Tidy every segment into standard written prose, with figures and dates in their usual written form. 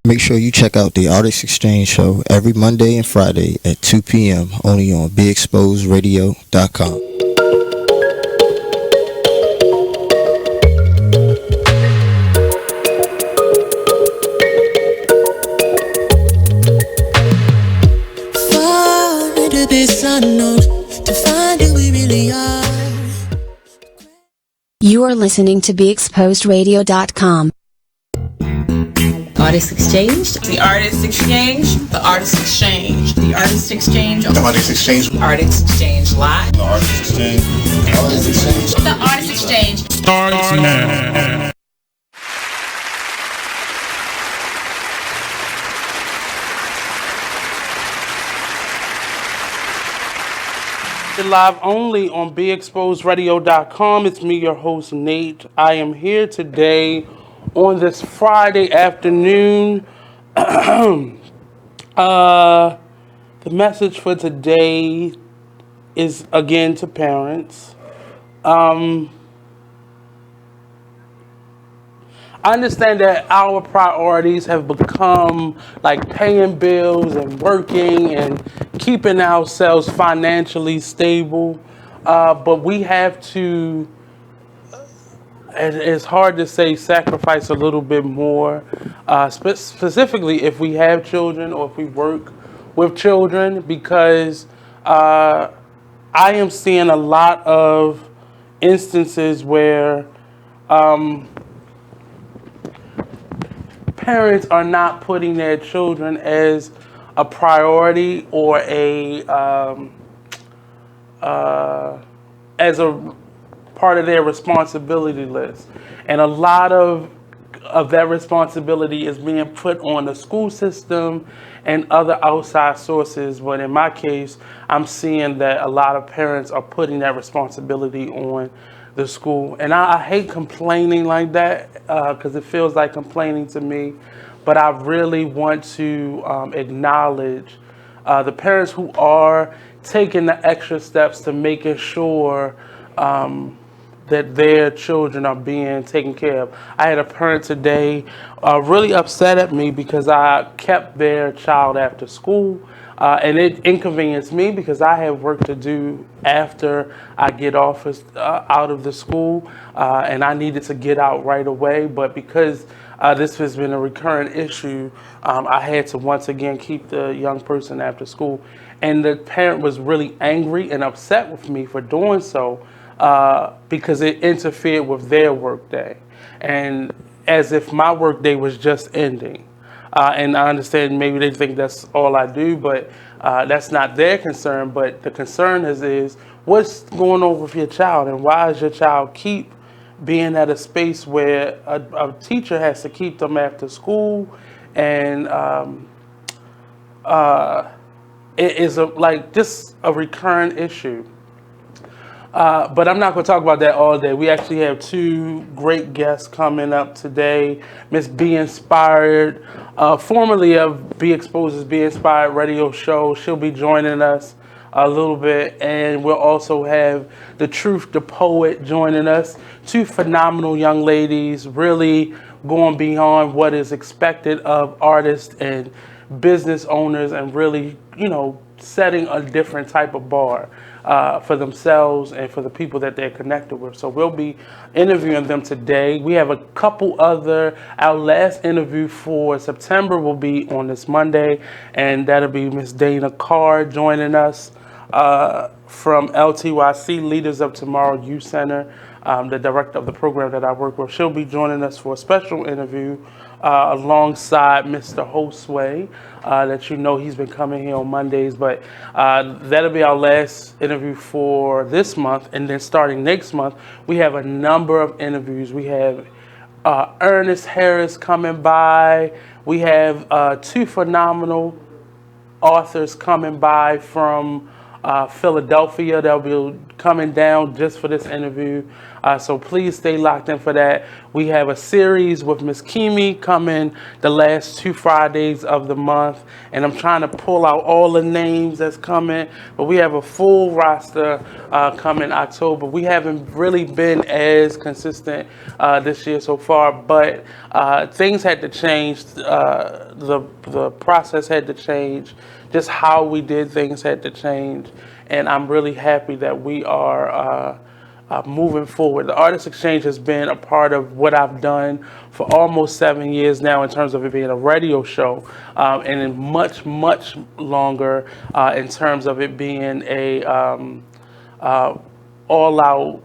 Make sure you check out the Artist Exchange show every Monday and Friday at 2 p.m. only on BeExposedRadio.com. Far into this unknown to find who we really are. You are listening to BeExposedRadio.com. Artist Exchange. The Artist Exchange. The Artist Exchange. The Artist Exchange. The Artist Exchange. Artist Exchange Live. The Artist Exchange. The Artist Exchange. The Artist Exchange. Starts now. Live only on BeExposedRadio.com. It's me, your host, Nate. I am here today on this Friday afternoon. The message for today is again to parents. I understand that our priorities have become like paying bills and working and keeping ourselves financially stable, but we have to, it's hard to say, sacrifice a little bit more, specifically if we have children or if we work with children, because I am seeing a lot of instances where parents are not putting their children as a priority or as a part of their responsibility list, and a lot of that responsibility is being put on the school system and other outside sources. But in my case, I'm seeing that a lot of parents are putting that responsibility on the school, and I hate complaining like that because it feels like complaining to me, but I really want to acknowledge the parents who are taking the extra steps to making sure that their children are being taken care of. I had a parent today really upset at me because I kept their child after school. And it inconvenienced me because I have work to do after I get off out of the school, and I needed to get out right away. But because this has been a recurrent issue, I had to once again keep the young person after school. And the parent was really angry and upset with me for doing so because it interfered with their work day, and as if my work day was just ending. And I understand maybe they think that's all I do, but that's not their concern. But the concern is what's going on with your child, and why does your child keep being at a space where a teacher has to keep them after school, and it is just a recurrent issue. But I'm not going to talk about that all day. We actually have two great guests coming up today. Miss Be Inspired, formerly of Be Exposed's Be Inspired radio show. She'll be joining us a little bit. And we'll also have DaTruth, DaPoet joining us. Two phenomenal young ladies, really going beyond what is expected of artists and business owners, and really, setting a different type of bar for themselves and for the people that they're connected with. So we'll be interviewing them today. We have a couple our last interview for September will be on this Monday, and that'll be Miss Dana Carr joining us from LTYC, Leaders of Tomorrow Youth Center, the director of the program that I work with. She'll be joining us for a special interview alongside Mr. Josue, that he's been coming here on Mondays, but that'll be our last interview for this month. And then starting next month, we have a number of interviews. We have Ernest Harris coming by. We have two phenomenal authors coming by from Philadelphia. They'll be coming down just for this interview. So please stay locked in for that. We have a series with Miss Kimi coming the last 2 Fridays of the month, and I'm trying to pull out all the names that's coming, but we have a full roster coming October. We haven't really been as consistent this year so far, but things had to change. The process had to change. Just how we did things had to change, and I'm really happy that we are moving forward. The Artist Exchange has been a part of what I've done for almost 7 years now in terms of it being a radio show, and in much longer in terms of it being a all-out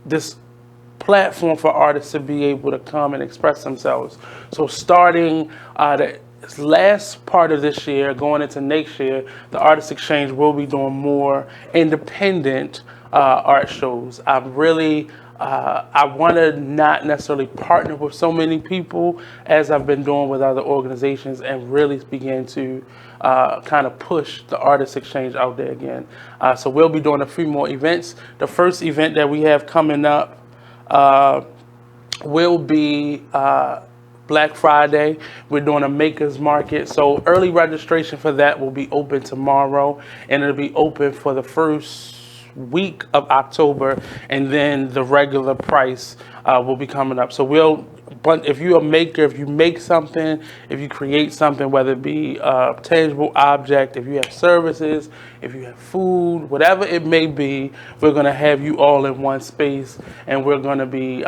this platform for artists to be able to come and express themselves. So starting the last part of this year, going into next year, the Artist Exchange will be doing more independent art shows. I want to not necessarily partner with so many people as I've been doing with other organizations, and really begin to kind of push the Artist Exchange out there again. So we'll be doing a few more events. The first event that we have coming up will be Black Friday. We're doing a makers market, so early registration for that will be open tomorrow, and it'll be open for the first week of October, and then the regular price will be coming up. So but if you're a maker, if you make something, if you create something, whether it be a tangible object, if you have services, if you have food, whatever it may be, we're going to have you all in one space, and we're going to be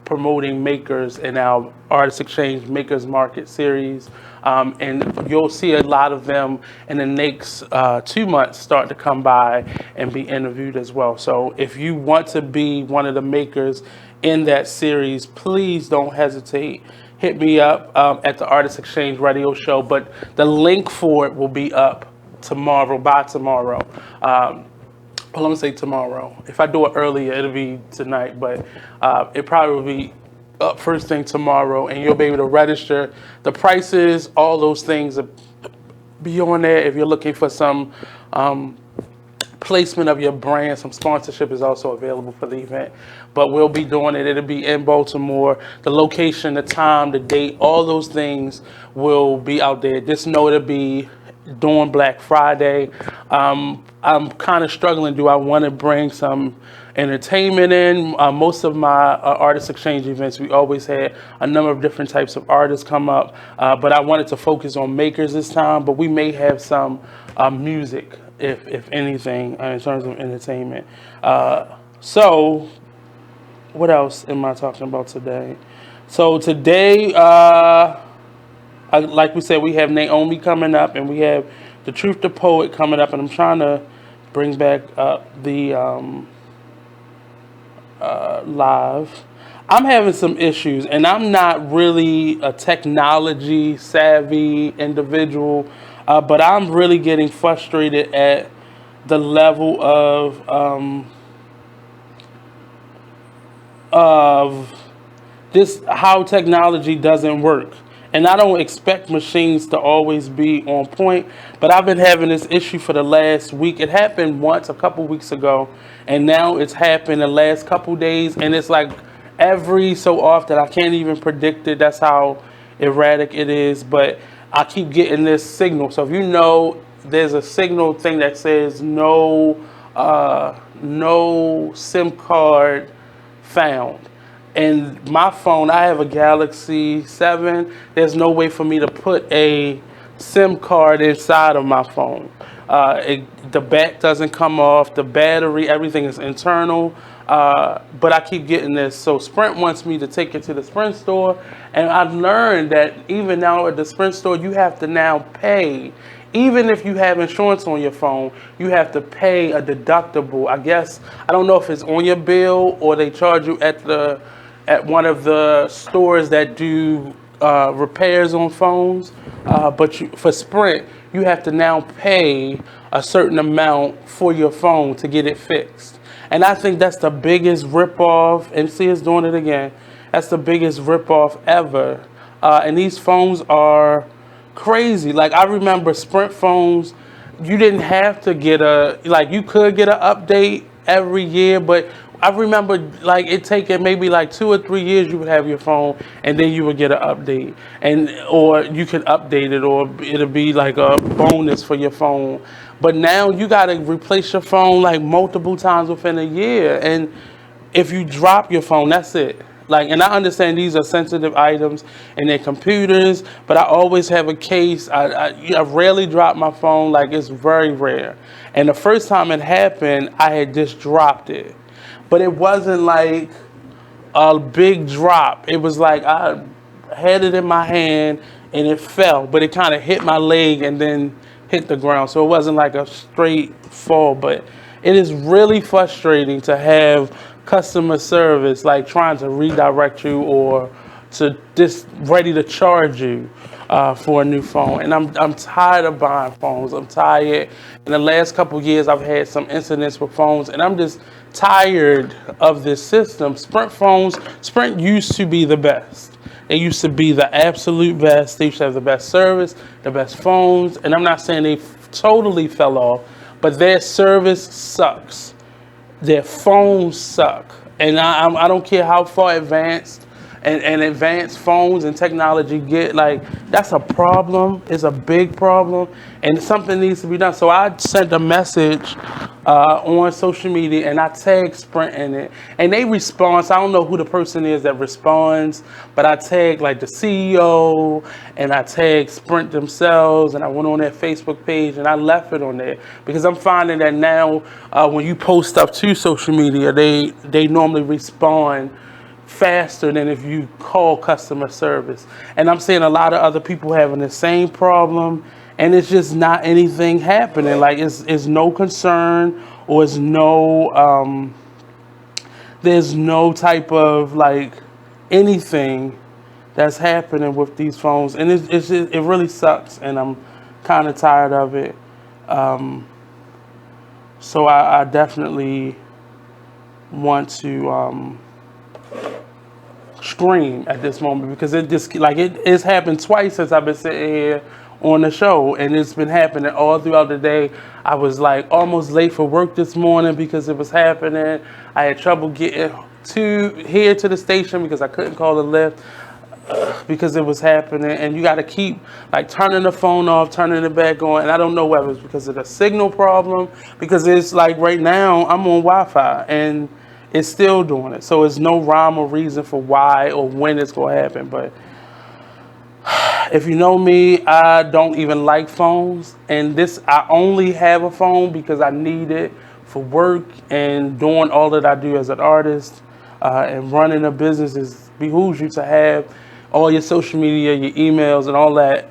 promoting makers in our Artist Exchange Makers Market series. And you'll see a lot of them in the next 2 months start to come by and be interviewed as well. So if you want to be one of the makers in that series, please don't hesitate. Hit me up at the Artist Exchange Radio Show, but the link for it will be up by tomorrow. Well, let me say tomorrow. If I do it earlier, it'll be tonight, but it probably will be up first thing tomorrow, and you'll be able to register. The prices, all those things will be on there. If you're looking for some placement of your brand, some sponsorship is also available for the event. But we'll be doing it. It'll be in Baltimore. The location, the time, the date, all those things will be out there. Just know it'll be during Black Friday. I'm kind of struggling. Do I want to bring some entertainment in? Most of my Artist Exchange events, we always had a number of different types of artists come up, but I wanted to focus on makers this time. But we may have some music, if anything, in terms of entertainment. So what else am I talking about today? So today, like we said, we have Naomi coming up, and we have DaTruth, DaPoet coming up, and I'm trying to bring back up the live. I'm having some issues, and I'm not really a technology savvy individual, but I'm really getting frustrated at the level of this, how technology doesn't work. And I don't expect machines to always be on point, but I've been having this issue for the last week. It happened once a couple weeks ago, and now it's happened the last couple days, and it's like every so often. I can't even predict it. That's how erratic it is, but I keep getting this signal. So if you know, there's a signal thing that says no SIM card found. And my phone, I have a Galaxy 7. There's no way for me to put a SIM card inside of my phone. The back doesn't come off, the battery, everything is internal. But I keep getting this. So Sprint wants me to take it to the Sprint store. And I've learned that even now at the Sprint store, you have to now pay. Even if you have insurance on your phone, you have to pay a deductible. I guess, I don't know if it's on your bill or they charge you at one of the stores that do repairs on phones, but for Sprint, you have to now pay a certain amount for your phone to get it fixed. And I think that's the biggest ripoff, and see it's doing it again, that's the biggest ripoff ever. And these phones are crazy. Like, I remember Sprint phones, you didn't have to get you could get an update every year, but I remember like it taking maybe like 2 or 3 years you would have your phone and then you would get an update or you could update it or it'll be like a bonus for your phone. But now you gotta replace your phone like multiple times within a year, and if you drop your phone, that's it. Like, and I understand these are sensitive items and they're computers, but I always have a case. I rarely drop my phone. Like, it's very rare. And the first time it happened, I had just dropped it, but it wasn't like a big drop. It was like I had it in my hand and it fell, but it kind of hit my leg and then hit the ground. So it wasn't like a straight fall, but it is really frustrating to have customer service like trying to redirect you or to just ready to charge you for a new phone. And I'm tired of buying phones. I'm tired. In the last couple of years, I've had some incidents with phones, and I'm just tired of this system. Sprint used to be the best. They used to be the absolute best. They used to have the best service, the best phones. And I'm not saying they totally fell off, but their service sucks. Their phones suck. And I don't care how far advanced and advanced phones and technology get, like, that's a problem. It's a big problem, and something needs to be done. So I sent a message on social media, and I tagged Sprint in it, and they respond. So I don't know who the person is that responds, but I tagged like the CEO, and I tagged Sprint themselves, and I went on their Facebook page, and I left it on there because I'm finding that now when you post stuff to social media, they normally respond faster than if you call customer service. And I'm seeing a lot of other people having the same problem, and it's just not anything happening. Like it's no concern, or it's no there's no type of like anything that's happening with these phones, and it's just, it really sucks, and I'm kind of tired of it. So I definitely want to scream at this moment, because it just like it's happened twice since I've been sitting here on the show, and it's been happening all throughout the day. I was like almost late for work this morning because it was happening. I had trouble getting to the station because I couldn't call the lift because it was happening. And you got to keep like turning the phone off, turning it back on, and I don't know whether it's because of the signal problem, because it's like right now I'm on Wi-Fi and it's still doing it. So there's no rhyme or reason for why or when it's going to happen. But if you know me, I don't even like phones. And I only have a phone because I need it for work and doing all that I do as an artist. And running a business behooves you to have all your social media, your emails, and all that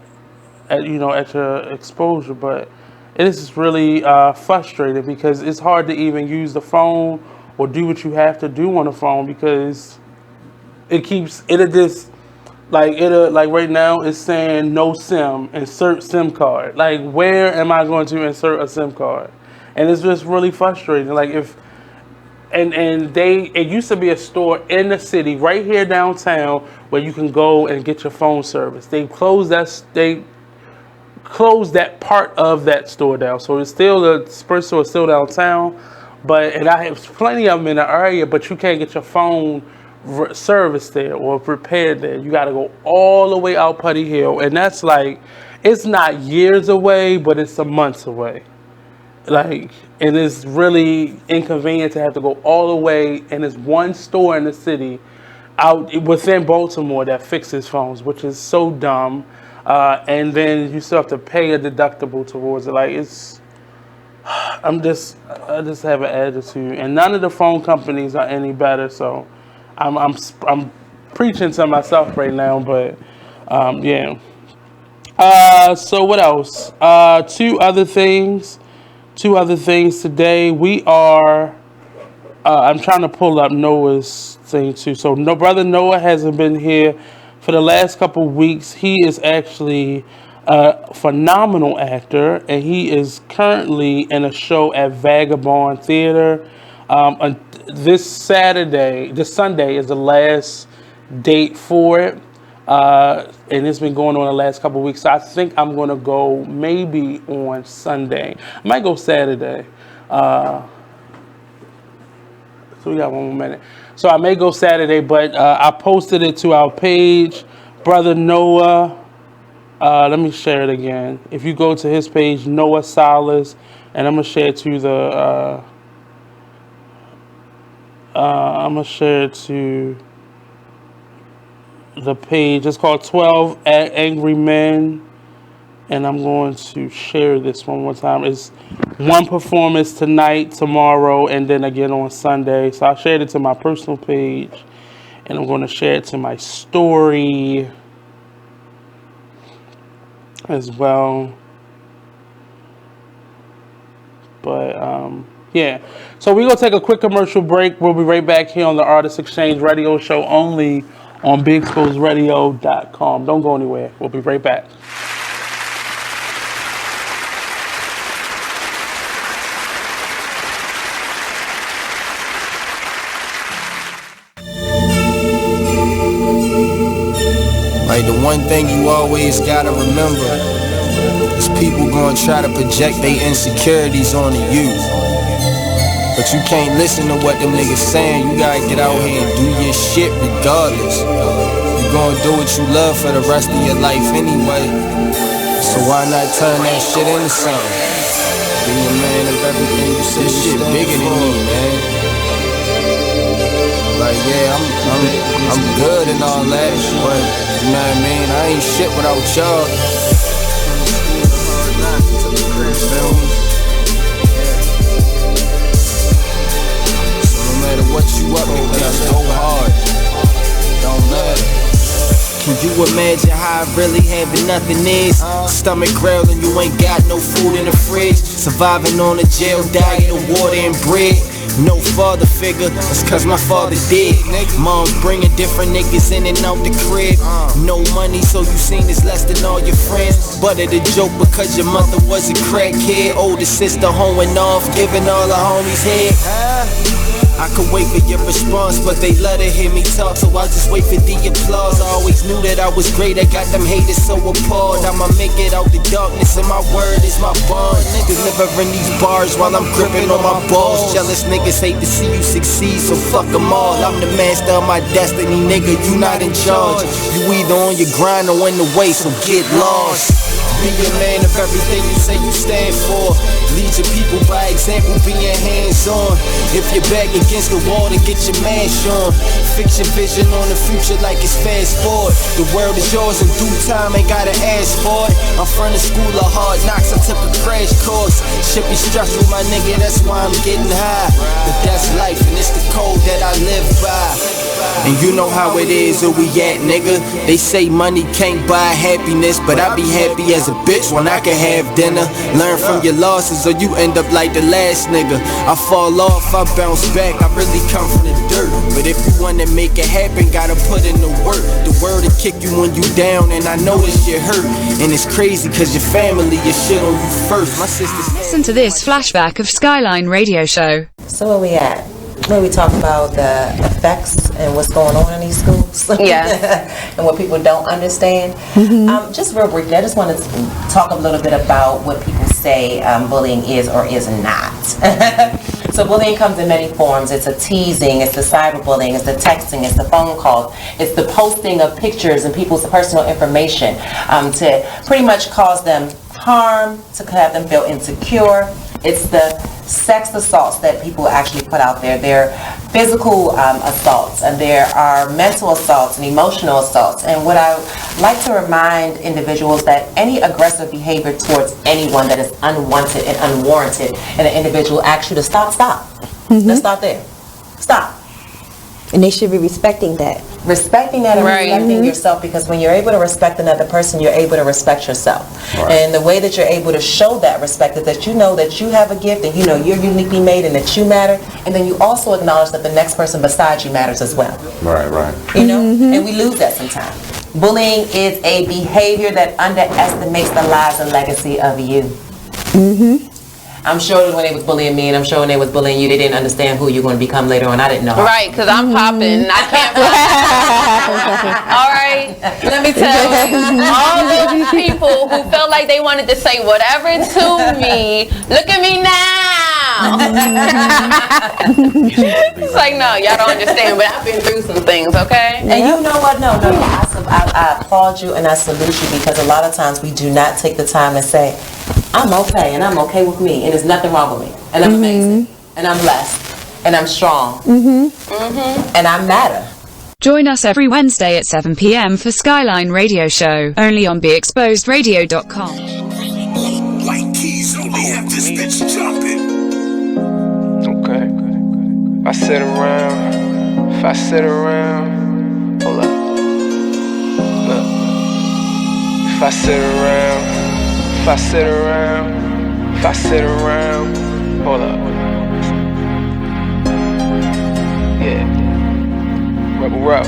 at your exposure. But it is really frustrating because it's hard to even use the phone or do what you have to do on the phone, because it'll like right now it's saying no SIM, insert SIM card. Like, where am I going to insert a SIM card? And it's just really frustrating. Like it used to be a store in the city right here downtown where you can go and get your phone service. They closed that part of that store down. So it's still, the Sprint store is still downtown. And I have plenty of them in the area, but you can't get your phone serviced there or repaired there. You got to go all the way out Putty Hill, and that's like, it's not years away, but it's some months away. Like, and it's really inconvenient to have to go all the way, and there's one store in the city out within Baltimore that fixes phones, which is so dumb. And then you still have to pay a deductible towards it. Like, I just have an attitude, and none of the phone companies are any better. So I'm preaching to myself right now, but yeah. So what else? Two other things today. We are. I'm trying to pull up Noah's thing too. So no, brother Noah hasn't been here for the last couple weeks. He is actually a phenomenal actor, and he is currently in a show at Vagabond Theater. This Sunday is the last date for it, and it's been going on the last couple of weeks. So I think I'm going to go maybe on Sunday. I might go Saturday. So we got 1 more minute. So I may go Saturday, but I posted it to our page, Brother Noah. Let me share it again. If you go to his page, Noah Salas, and I'm gonna share it to the page. It's called 12 Angry Men, and I'm going to share this one more time. It's one performance tonight, tomorrow, and then again on Sunday. So I shared it to my personal page, and I'm going to share it to my story as well. But yeah, so we're going to take a quick commercial break. We'll be right back here on the Artist Exchange Radio Show, only on BigExposedRadio.com. Don't go anywhere. We'll be right back. Like, the one thing you always gotta remember is people gonna try to project their insecurities onto you. But you can't listen to what them niggas saying. You gotta get out here and do your shit regardless. You gonna do what you love for the rest of your life anyway. So why not turn that shit into something? Be a man of everything you say. This shit bigger than me, man. Like, yeah, I'm good and all that, but you know what I mean? I ain't shit without y'all. Feel me? So no matter what you up against, go hard. Don't matter. Can you imagine how I really having nothing is? Stomach growling, you ain't got no food in the fridge. Surviving on a jail diet of water and bread. No father figure, that's cause my father dead. Mom's bringing different niggas in and out the crib. No money, so you seen it's less than all your friends. But it a joke because your mother was a crackhead. Older sister hoeing off, giving all the homies head. I could wait for your response, but they love to hear me talk, so I just wait for the applause. I always knew that I was great, I got them haters so appalled. I'ma make it out the darkness, and my word is my bond. Delivering these bars while I'm gripping on my balls. Jealous niggas hate to see you succeed, so fuck them all. I'm the master of my destiny, nigga, you not in charge. You either on your grind or in the way, so get lost. Be a man of everything you say you stand for. Lead your people by example, being hands-on. If you're back against the wall, then get your mash on. Fix your vision on the future like it's fast forward. The world is yours in due time, ain't gotta ask for it. I'm from the school of hard knocks, I took a crash course. Shit be stressful, my nigga, that's why I'm getting high. But that's life, and it's the code that I live by. And you know how it is where we at, nigga. They say money can't buy happiness, but I be happy as a bitch when I can have dinner. Learn from your losses or you end up like the last nigga. I fall off, I bounce back, I really come from the dirt. But if you wanna make it happen, gotta put in the work. The word will kick you when you down, and I know this shit hurt. And it's crazy cause your family, your shit on you first. My sister's... Listen to this flashback of Skyline Radio Show. So where we at? Where we talk about the effects and what's going on in these schools, and what people don't understand. Just real briefly, I just want to talk a little bit about what people say bullying is or is not. So bullying comes in many forms. It's a teasing, it's the cyberbullying, it's the texting, it's the phone calls, it's the posting of pictures and people's personal information to pretty much cause them harm, to have them feel insecure. It's the sex assaults that people actually put out there. There are physical assaults, and there are mental assaults and emotional assaults. And what I like to remind individuals that any aggressive behavior towards anyone that is unwanted and unwarranted, and an individual asks you to stop. Let's stop there. Stop. And they should be respecting that. Respecting that and respecting yourself, because when you're able to respect another person, you're able to respect yourself. And the way that you're able to show that respect is that you know that you have a gift and you know you're uniquely made and that you matter, and then you also acknowledge that the next person beside you matters as well. You know? And we lose that sometimes. Bullying is a behavior that underestimates the lives and legacy of you. I'm sure when they was bullying me, and I'm sure when they was bullying you, they didn't understand who you're going to become later on. I didn't know. Right, because I'm popping. I can't All right, let me tell you, all those people who felt like they wanted to say whatever to me, look at me now. now. It's like, no, y'all don't understand, but I've been through some things, okay? And you know what? No. I applaud you and I salute you, because a lot of times we do not take the time to say, I'm okay and I'm okay with me and there's nothing wrong with me and I'm amazing and I'm blessed and I'm strong and I matter. Join us every Wednesday at 7 p.m. for Skyline Radio Show, only on BeExposedRadio.com. White keys only have this bitch jumping. Okay. If I sit around, hold up. Look. If I sit around, hold up. Yeah. Rebel rap.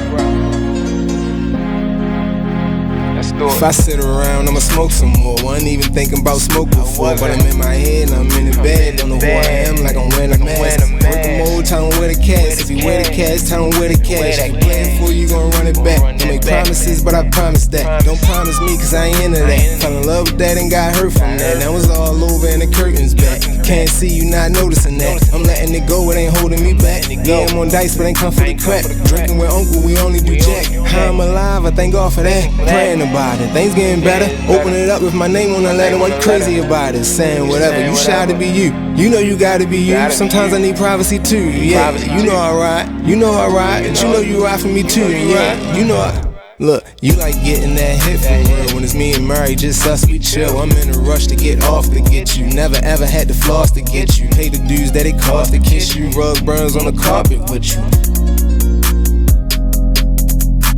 Let's do it. If I sit around, I'ma smoke some more. Wasn't even thinking about smoke before, but I'm in my head and I'm in the bed. Don't know who I am, like I'm wearing a mask. Work the mode, tell him where the cash. If you wear the cash, tell him where the cash. If you playing for you, gon' run it back. Don't make promises, but I promise that. Don't promise me, cause I ain't into that. Fell in love with that and got hurt from that. That was all over and the curtains back. Can't see you not noticing that. I'm letting it go, it ain't holding me back. Yeah, I'm on dice, but ain't come for the crap. Drinking with uncle, we only do jack. How I'm alive, I thank God for that. Praying about it, things getting better. Open it up with my name on the letter. Why you crazy about it? Saying whatever, you shy to be you. You know you gotta be you. Sometimes I need privacy too. Yeah, you know I ride. You know I ride, but you know you ride for me too. Yeah, you know I. Look, you like getting that hit for real. When it's me and Murray, just us, we chill. I'm in a rush to get off to get you. Never ever had to floss to get you. Pay the dues that it cost to kiss you. Rug burns on the carpet with you.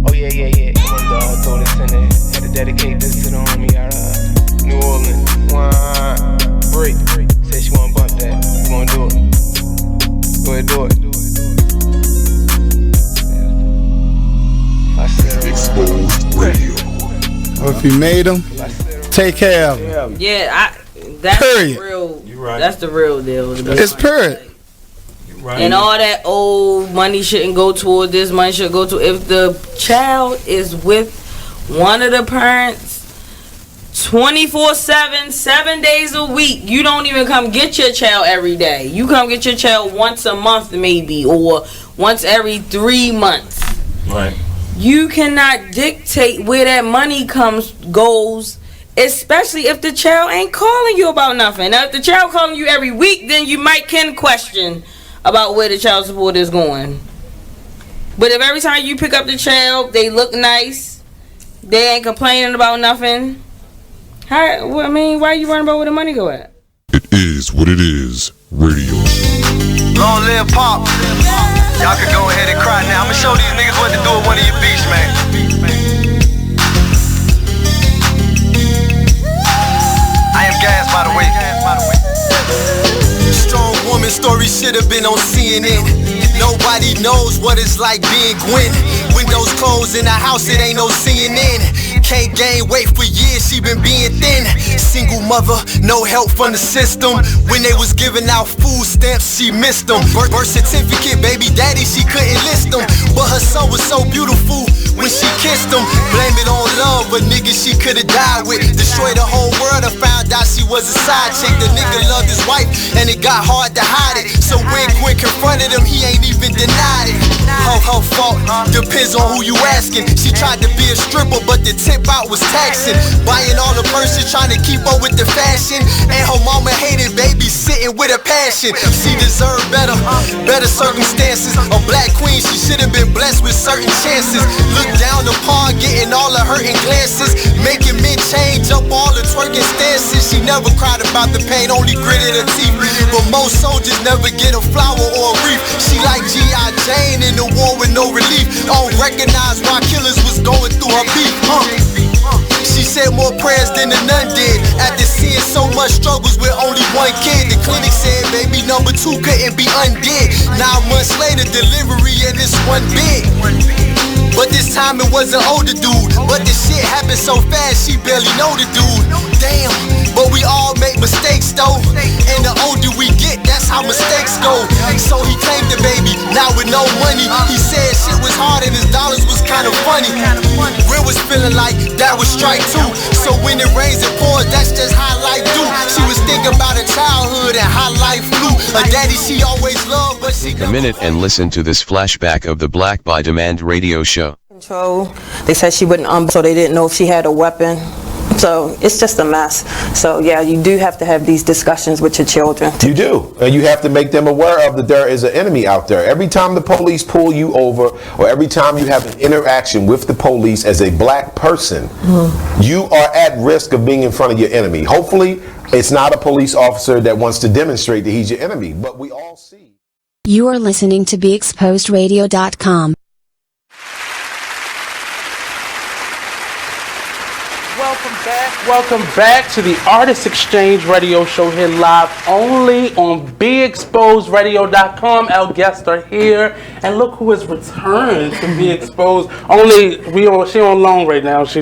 Oh yeah. Come on, dog, throw this in there. Had to dedicate this to the homie out of New Orleans. Break. Said she wanna bump that. You wanna do it? Go ahead, do it. Exposed Radio. Or if you made them, take care of them. Yeah, that's period. Real. Right. That's the real deal. It's period. Right. And all that old money shouldn't go toward this, money should go to. If the child is with one of the parents 24/7, 7 days a week, you don't even come get your child every day. You come get your child once a month maybe, or once every 3 months. Right. You cannot dictate where that money goes, especially if the child ain't calling you about nothing. Now, if the child calling you every week, then you can question about where the child support is going. But if every time you pick up the child, they look nice, they ain't complaining about nothing, why are you worrying about where the money go at? It is what it is. Radio. Long live Pop. Y'all can go ahead and cry now. I'ma show these niggas what to do with one of your beats, man. I am Gas, by the way. Strong woman story should have been on CNN. Nobody knows what it's like being Gwen. Windows closed in the house, it ain't no CNN. Can't gain weight for years, she been being thin. Single mother, no help from the system. When they was giving out food stamps, she missed them. Birth certificate, baby daddy, she couldn't list them. But her son was so beautiful when she kissed him. Blame it on love, a nigga she could've died with. Destroyed the whole world and found out she was a side chick. The nigga loved his wife and it got hard to hide it. So when Gwen confronted him, he ain't even denied it. Her fault, depends on who you asking. She tried to be a stripper, but the tip out was taxing. Buying all the purses, trying to keep up with the fashion. And her mama hated babysitting with a passion. She deserved better circumstances. A black queen, she should've been blessed with certain chances. Look down upon, getting all the hurting glances. Making men change up all the twerking stances. She never cried about the pain, only gritted her teeth. But most soldiers never get a flower or a wreath. She like G.I. Jane in the war with no relief. Don't recognize why killers was going through her beat. She said more prayers than the nun did. After seeing so much struggles with only one kid, the clinic said baby number 2 couldn't be undid. 9 months later, delivery and it's one big. But this time it was an older dude. But the shit happened so fast, she barely know the dude. Damn, but we all make mistakes though. And the older we get, that's how mistakes go. So he claimed the baby, now with no money. He said shit was hard and his dollars was kind of funny. Real was feeling like that was strike two. So when it rains and pours, that's just how life do. She was thinking about her childhood and how life flew. Her daddy she always loved, but she A minute and listen to this flashback of the Black by Demand radio show. Control. They said she wouldn't so they didn't know if she had a weapon. So it's just a mess. So yeah, you do have to have these discussions with your children. You do, and you have to make them aware of that there is an enemy out there. Every time the police pull you over, or every time you have an interaction with the police as a black person, you are at risk of being in front of your enemy. Hopefully, it's not a police officer that wants to demonstrate that he's your enemy, but we all see. You are listening to BeExposedRadio.com. Welcome back to the Artist Exchange Radio Show here live only on BeExposedRadio.com. Our guests are here, and look who has returned to Be Exposed. She on loan right now. She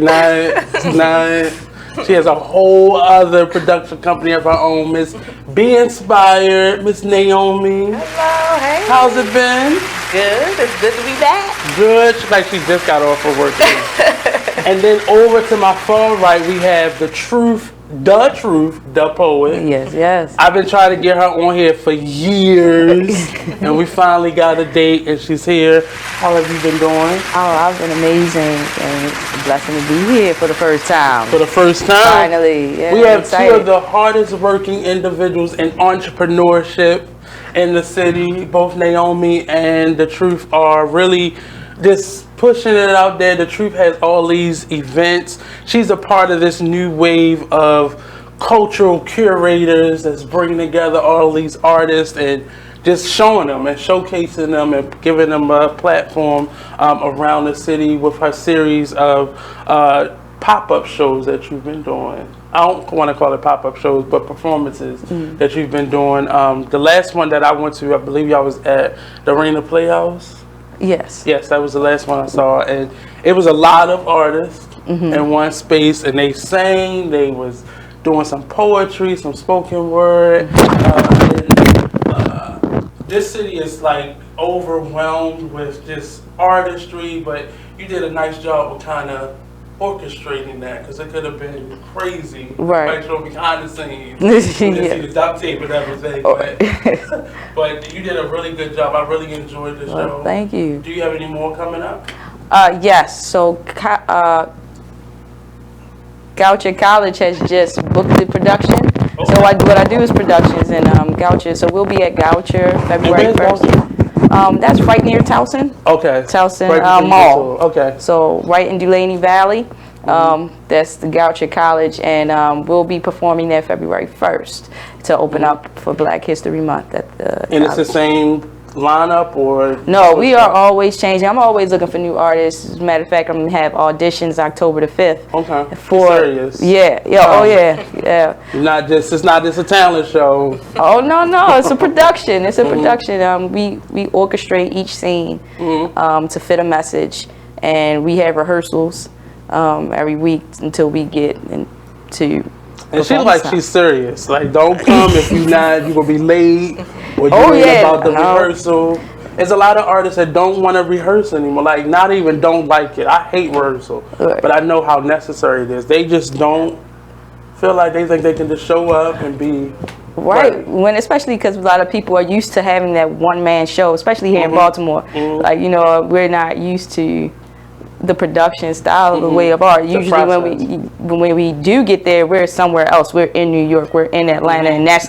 has a whole other production company of her own. Miss Be Inspired, Miss Naomi. Hello, hey. How's it been? Good. It's good to be back. Good. Like she just got off of work. And then over to my far right, we have DaTruth, DaPoet. Yes. I've been trying to get her on here for years, and we finally got a date, and she's here. How have you been doing? Oh, I've been amazing, and it's a blessing to be here for the first time. For the first time? Finally, yeah. We have two of the hardest working individuals in entrepreneurship in the city. Both Naomi and DaTruth are really just pushing it out there. DaTruth has all these events. She's a part of this new wave of cultural curators that's bringing together all these artists and just showing them and showcasing them and giving them a platform around the city with her series of pop-up shows that you've been doing. I don't want to call it pop-up shows, but performances that you've been doing. The last one that I went to, I believe y'all was at the Arena Playhouse. Yes, that was the last one I saw, and it was a lot of artists in one space, and they sang, they was doing some poetry, some spoken word. This city is like overwhelmed with just artistry, but you did a nice job of kind of orchestrating that, because it could have been crazy. Right. Show behind the scenes. You didn't see the duct tape and everything, but you did a really good job. I really enjoyed the show. Thank you. Do you have any more coming up? Yes. So Coucher College has just booked the production. Okay. So what I do is productions and Coucher. So we'll be at Coucher February 1st. That's right near Towson. Okay. Towson right Mall. Okay. So right in Dulaney Valley. That's the Coucher College, and we'll be performing there February 1st to open up for Black History Month at the And college. It's the same lineup, or? No, we are always changing. I'm always looking for new artists. As a matter of fact, I'm going to have auditions October the 5th. Okay. Serious? Yeah. Not just, it's not just a talent show. Oh, no. It's a production. It's a production. We orchestrate each scene to fit a message, and we have rehearsals every week until we get into. And she's serious. Like, don't come if you're not, you're going to be late. Or about the rehearsal. There's a lot of artists that don't want to rehearse anymore. Like, not even don't like it. I hate rehearsal. Right. But I know how necessary it is. They just don't feel like they think they can just show up and be right. When, especially because a lot of people are used to having that one-man show, especially here in Baltimore. Like, we're not used to the production style of the way of art. Usually when we do get there, we're somewhere else. We're in New York, we're in Atlanta, and that's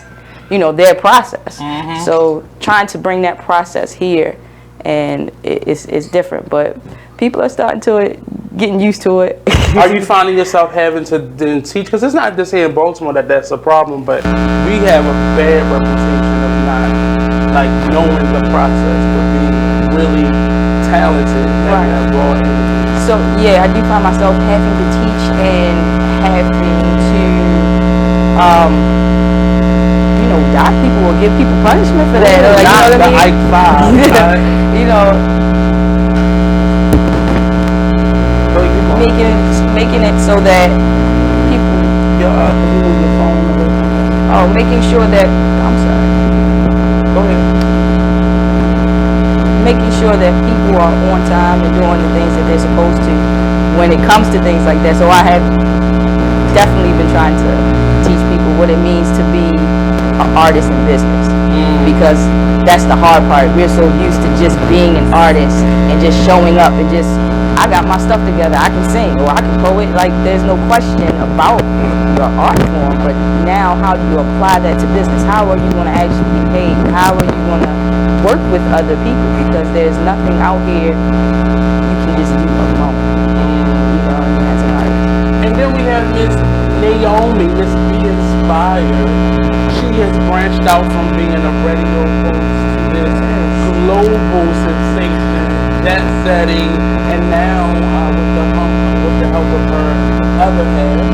their process. So trying to bring that process here, and it's different, but people are starting to getting used to it. Are you finding yourself having to then teach? Because it's not just here in Baltimore that's a problem, but we have a bad reputation of not knowing the process, but being really talented and that raw energy. So yeah, I do find myself having to teach and having to dock people or give people punishment for that. making it so that people. Making sure that I'm sorry. Go ahead. Making sure that people are on time and doing the things that they're supposed to when it comes to things like that. So I have definitely been trying to teach people what it means to be an artist in business, because that's the hard part. We're so used to just being an artist and just showing up and just, I got my stuff together, I can sing or I can poet. Like, there's no question about your art form, but now how do you apply that to business? How are you going to actually be paid? How are you going to work with other people? Because there's nothing out here you can just do alone. You know, I mean, as an artist. And then we have Miss Naomi, Miss Be Inspired. She has branched out from being a radio host to this global sensation, jet setting, and now with the help of her other half,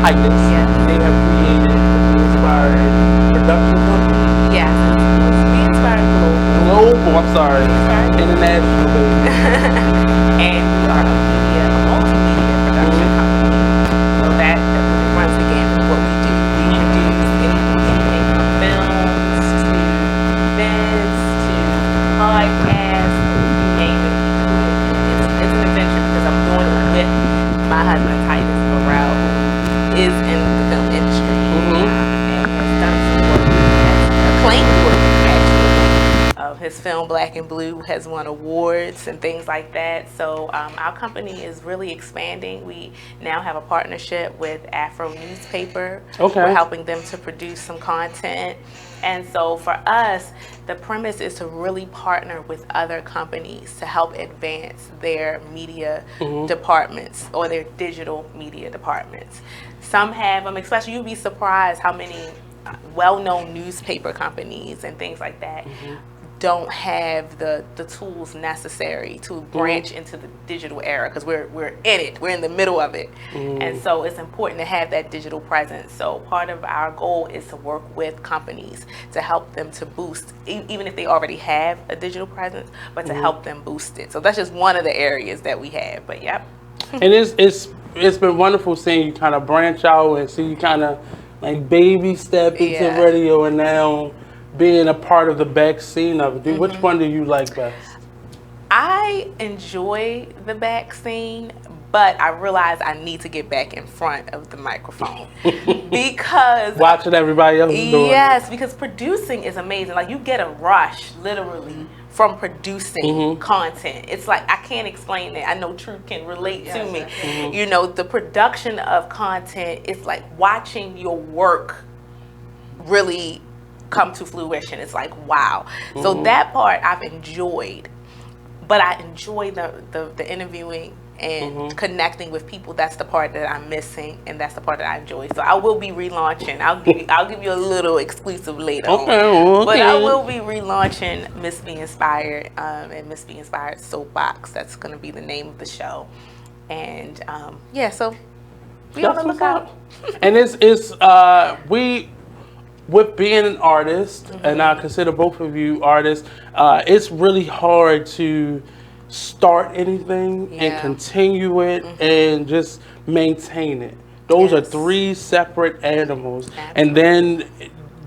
Titus, they have created the Be Inspired production company. Yeah, it's Be Inspired Global, I'm sorry, international. And we are a multimedia production company. So that runs the gamut of what we do. We produce anything from films to events to podcasts, you name it, we do it. It's an adventure because I'm doing it with my husband, Titus Burrell, who is in the film industry and has done some work, acclaimed work actually. His film Black and Blue has won awards and things like that. So our company is really expanding. We now have a partnership with Afro Newspaper. Okay. We're helping them to produce some content. And so for us, the premise is to really partner with other companies to help advance their media departments or their digital media departments. Some have them, especially you'd be surprised how many well-known newspaper companies and things like that don't have the tools necessary to branch into the digital era, because we're in it, we're in the middle of it. And so it's important to have that digital presence. So part of our goal is to work with companies to help them to boost, even if they already have a digital presence, but to help them boost it. So that's just one of the areas that we have, but yep. And it's been wonderful seeing you kind of branch out and see you kind of like baby step into radio, and now being a part of the back scene of it. Which one do you like best? I enjoy the back scene, but I realize I need to get back in front of the microphone because watching everybody else doing yes, because producing is amazing. Like, you get a rush literally from producing content. It's like, I can't explain it. I know Truth can relate to me. You know, the production of content is like watching your work really come to fruition. It's like, wow. So that part I've enjoyed, but I enjoy the interviewing and connecting with people. That's the part that I'm missing, and that's the part that I enjoy. So I will be relaunching. I'll give you a little exclusive later on. But I will be relaunching Miss Be Inspired and Miss Be Inspired Soapbox. That's going to be the name of the show. And yeah, so be on the lookout. And with being an artist, and I consider both of you artists, it's really hard to start anything and continue it and just maintain it. Those are three separate animals. And then,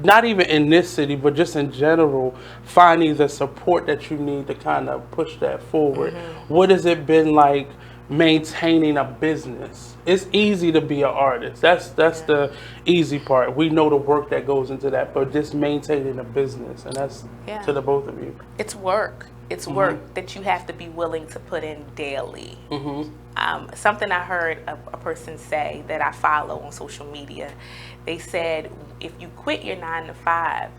not even in this city, but just in general, finding the support that you need to kind of push that forward. What has it been like maintaining a business? It's easy to be an artist. That's the easy part. We know the work that goes into that, but just maintaining a business, and that's to the both of you. It's work. It's work that you have to be willing to put in daily. Something I heard a person say that I follow on social media, they said, if you quit your 9 to 5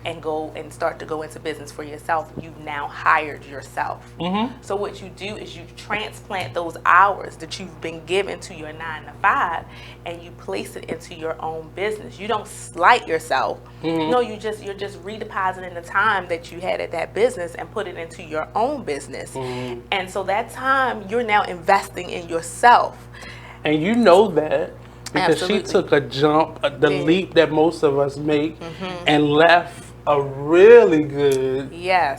and go and start to go into business for yourself, you've now hired yourself. So what you do is you transplant those hours that you've been given to your 9 to 5 and you place it into your own business. You don't slight yourself. No, you're just redepositing the time that you had at that business and put it into your own business. And so that time you're now investing in yourself. And you know that because she took a jump, the leap that most of us make, and left a really good,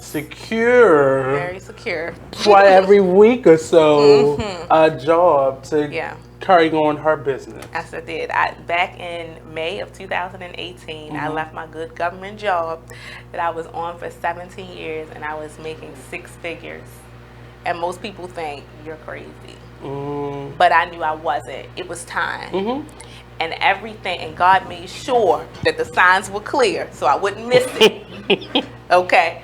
secure, very secure, for every week or so, a job to carry on her business. Yes, I did. Back in May of 2018, I left my good government job that I was on for 17 years, and I was making 6 figures. And most people think you're crazy, but I knew I wasn't. It was time. And everything, and God made sure that the signs were clear so I wouldn't miss it. Okay,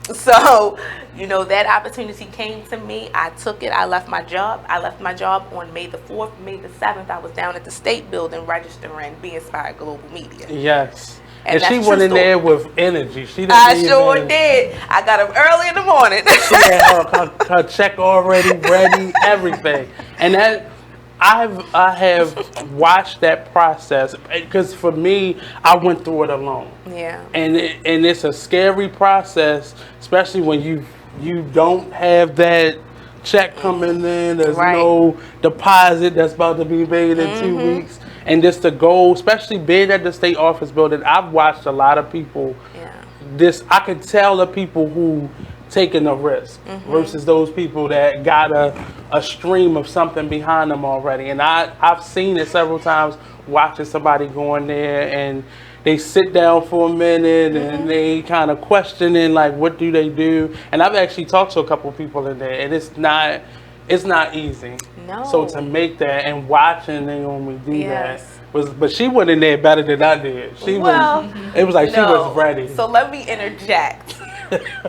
so that opportunity came to me. I took it. I left my job. I left my job on May the 4th. May the 7th, I was down at the State Building registering B.O.S.S Global Media. Yes. And she went in there with energy. She didn't I sure did. I got up early in the morning. She had her check already ready, everything. And that I have watched that process, because for me, I went through it alone. Yeah. And it's a scary process, especially when you don't have that check coming in. There's no deposit that's about to be made in 2 weeks. And just to go, especially being at the state office building, I've watched a lot of people. I could tell the people who taking a risk versus those people that got a stream of something behind them already. And I've seen it several times, watching somebody go in there and they sit down for a minute and they kind of questioning, like, what do they do? And I've actually talked to a couple of people in there, and it's not easy. No. So to make that and watching Naomi do that but she went in there better than I did. It was like she was ready. So let me interject.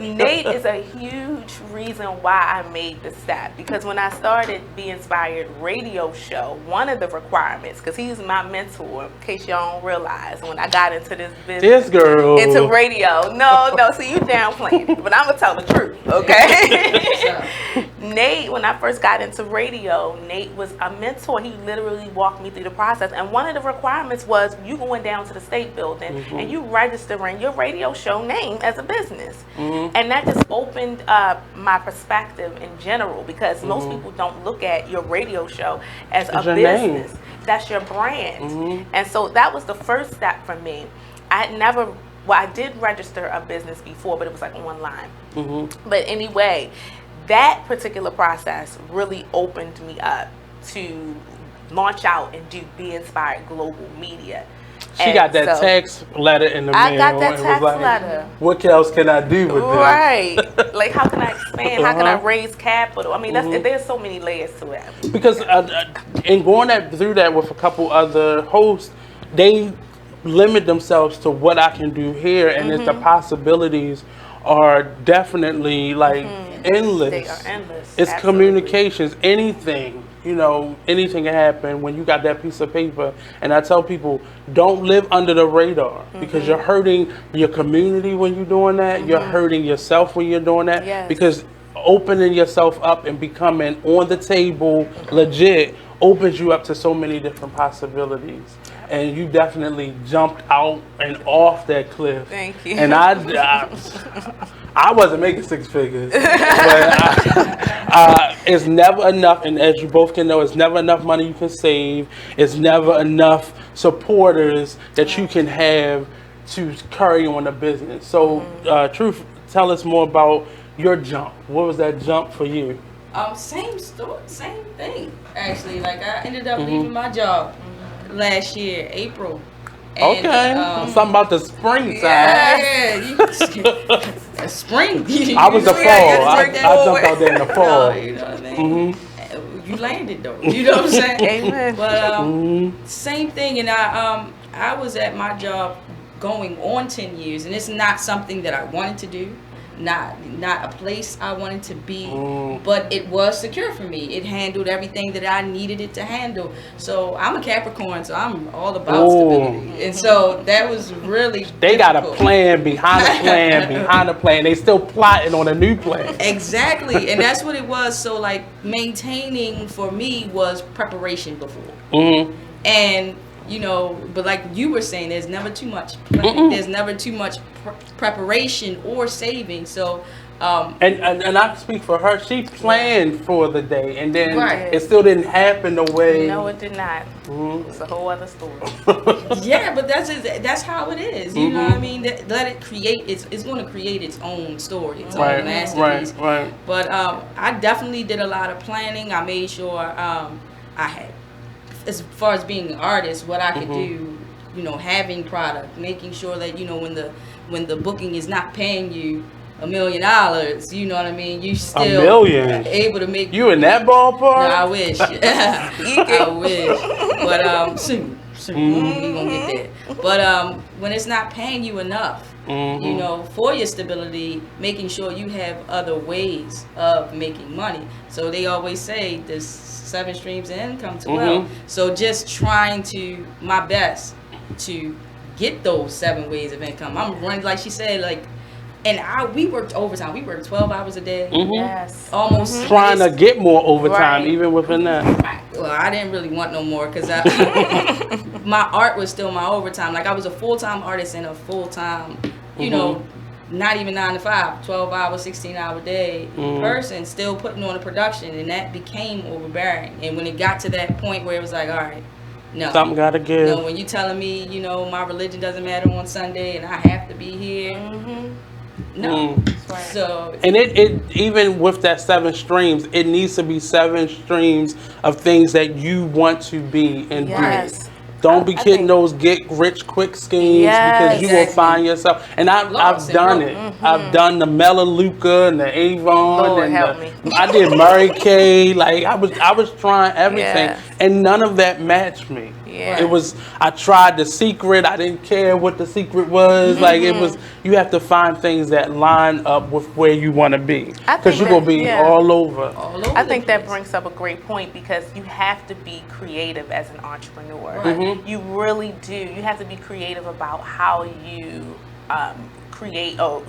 Nate is a huge reason why I made the step, because when I started B.Inspired radio show, one of the requirements, because he's my mentor, in case y'all don't realize, when I got into this business, into radio, no, see, you downplaying it, but I'm gonna tell the truth, okay? Nate, when I first got into radio, Nate was a mentor. He literally walked me through the process, and one of the requirements was you going down to the State Building and you registering your radio show name as a business. And that just opened up my perspective in general, because most people don't look at your radio show as a business. Name. That's your brand. And so that was the first step for me. I did register a business before, but it was like online. But anyway, that particular process really opened me up to launch out and do B.Inspired Global Media. She got that text letter in the mail. I got that text letter. What else can I do with this? Right. Like, how can I expand? How can I raise capital? I mean, there's so many layers to it. Because in going through that with a couple other hosts, they limit themselves to what I can do here, and the possibilities are definitely like endless. They are endless. It's communications, anything. Anything can happen when you got that piece of paper. And I tell people, don't live under the radar, because you're hurting your community when you're doing that. You're hurting yourself when you're doing that. Because opening yourself up and becoming on the table legit opens you up to so many different possibilities. And you definitely jumped out and off that cliff. Thank you. And I wasn't making 6 figures, but it's never enough. And as you both can know, it's never enough money you can save. It's never enough supporters that you can have to carry on a business. So, Truth, tell us more about your jump. What was that jump for you? Same story, same thing. Actually, like, I ended up leaving my job last year, April. And, something about the springtime. Yeah, spring. I was the fall. I jumped out there in the fall. You know what I mean? You landed though. You know what I'm saying? Amen. But same thing, and I was at my job going on 10 years, and it's not something that I wanted to do. Not a place I wanted to be, but it was secure for me. It handled everything that I needed it to handle. So I'm a Capricorn, so I'm all about stability. And so that was really They got a plan behind a plan behind a plan. They still plotting on a new plan. Exactly, and that's what it was. So like maintaining for me was preparation before. And but like you were saying, there's never too much planning. There's never too much preparation or saving. So And I speak for her. She planned for the day, and then Right. it still didn't happen the way. No, it did not. It's a whole other story. Yeah, but that's how it is. You know what I mean? Let it create. It's going to create its own story, its own masterpiece. Right. But I definitely did a lot of planning. I made sure I had, as far as being an artist, what I could do. You know, having product, making sure that when the booking is not paying you $1 million, you know what I mean? You still able to make. You in that ballpark? No, I wish. I wish. But soon we gonna get there. But when it's not paying you enough, you know, for your stability, making sure you have other ways of making money. So they always say there's 7 streams of income to wealth. So just trying to my best to get those 7 ways of income. I'm running, like she said, like. And we worked overtime. We worked 12 hours a day. Yes. Almost. Trying to get more overtime, even within that. Well, I didn't really want no more because my art was still my overtime. Like I was a full-time artist and a full-time, you know, not even 9 to 5, 12-hour, 16-hour day person, still putting on a production, and that became overbearing. And when it got to that point where it was like, all right, no. Something gotta give. No, when you telling me, you know, my religion doesn't matter on Sunday and I have to be here. No. So and it even with that 7 streams, it needs to be 7 streams of things that you want to be and do. Don't be kidding those get rich quick schemes because you will find yourself. And I've done it. I've done the Melaleuca and the Avon. Lord, and help me. I did Mary Kay. Like I was trying everything, and none of that matched me. It was, I tried The Secret. I didn't care what The Secret was. Like it was, you have to find things that line up with where you want to be. Because you're going to be all over. I think that brings up a great point because you have to be creative as an entrepreneur. You really do. You have to be creative about how you create or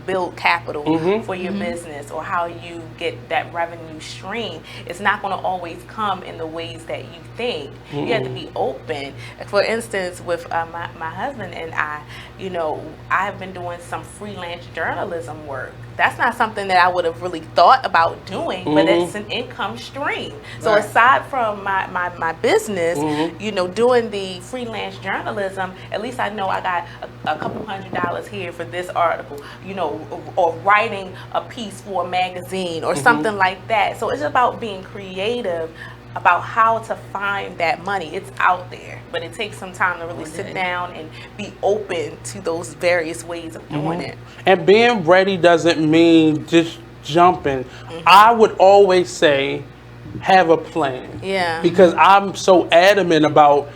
build capital for your business, or how you get that revenue stream. It's not going to always come in the ways that you think. You have to be open. For instance, with my husband and I, you know, I have been doing some freelance journalism work. That's not something that I would have really thought about doing, but it's an income stream. So aside from my business, you know, doing the freelance journalism, at least I know I got a couple $100 here for this article, you know, or writing a piece for a magazine or something like that. So it's about being creative about how to find that money. It's out there, but it takes some time to really sit down and be open to those various ways of doing it. And being ready doesn't mean just jumping. I would always say have a plan. Because I'm so adamant about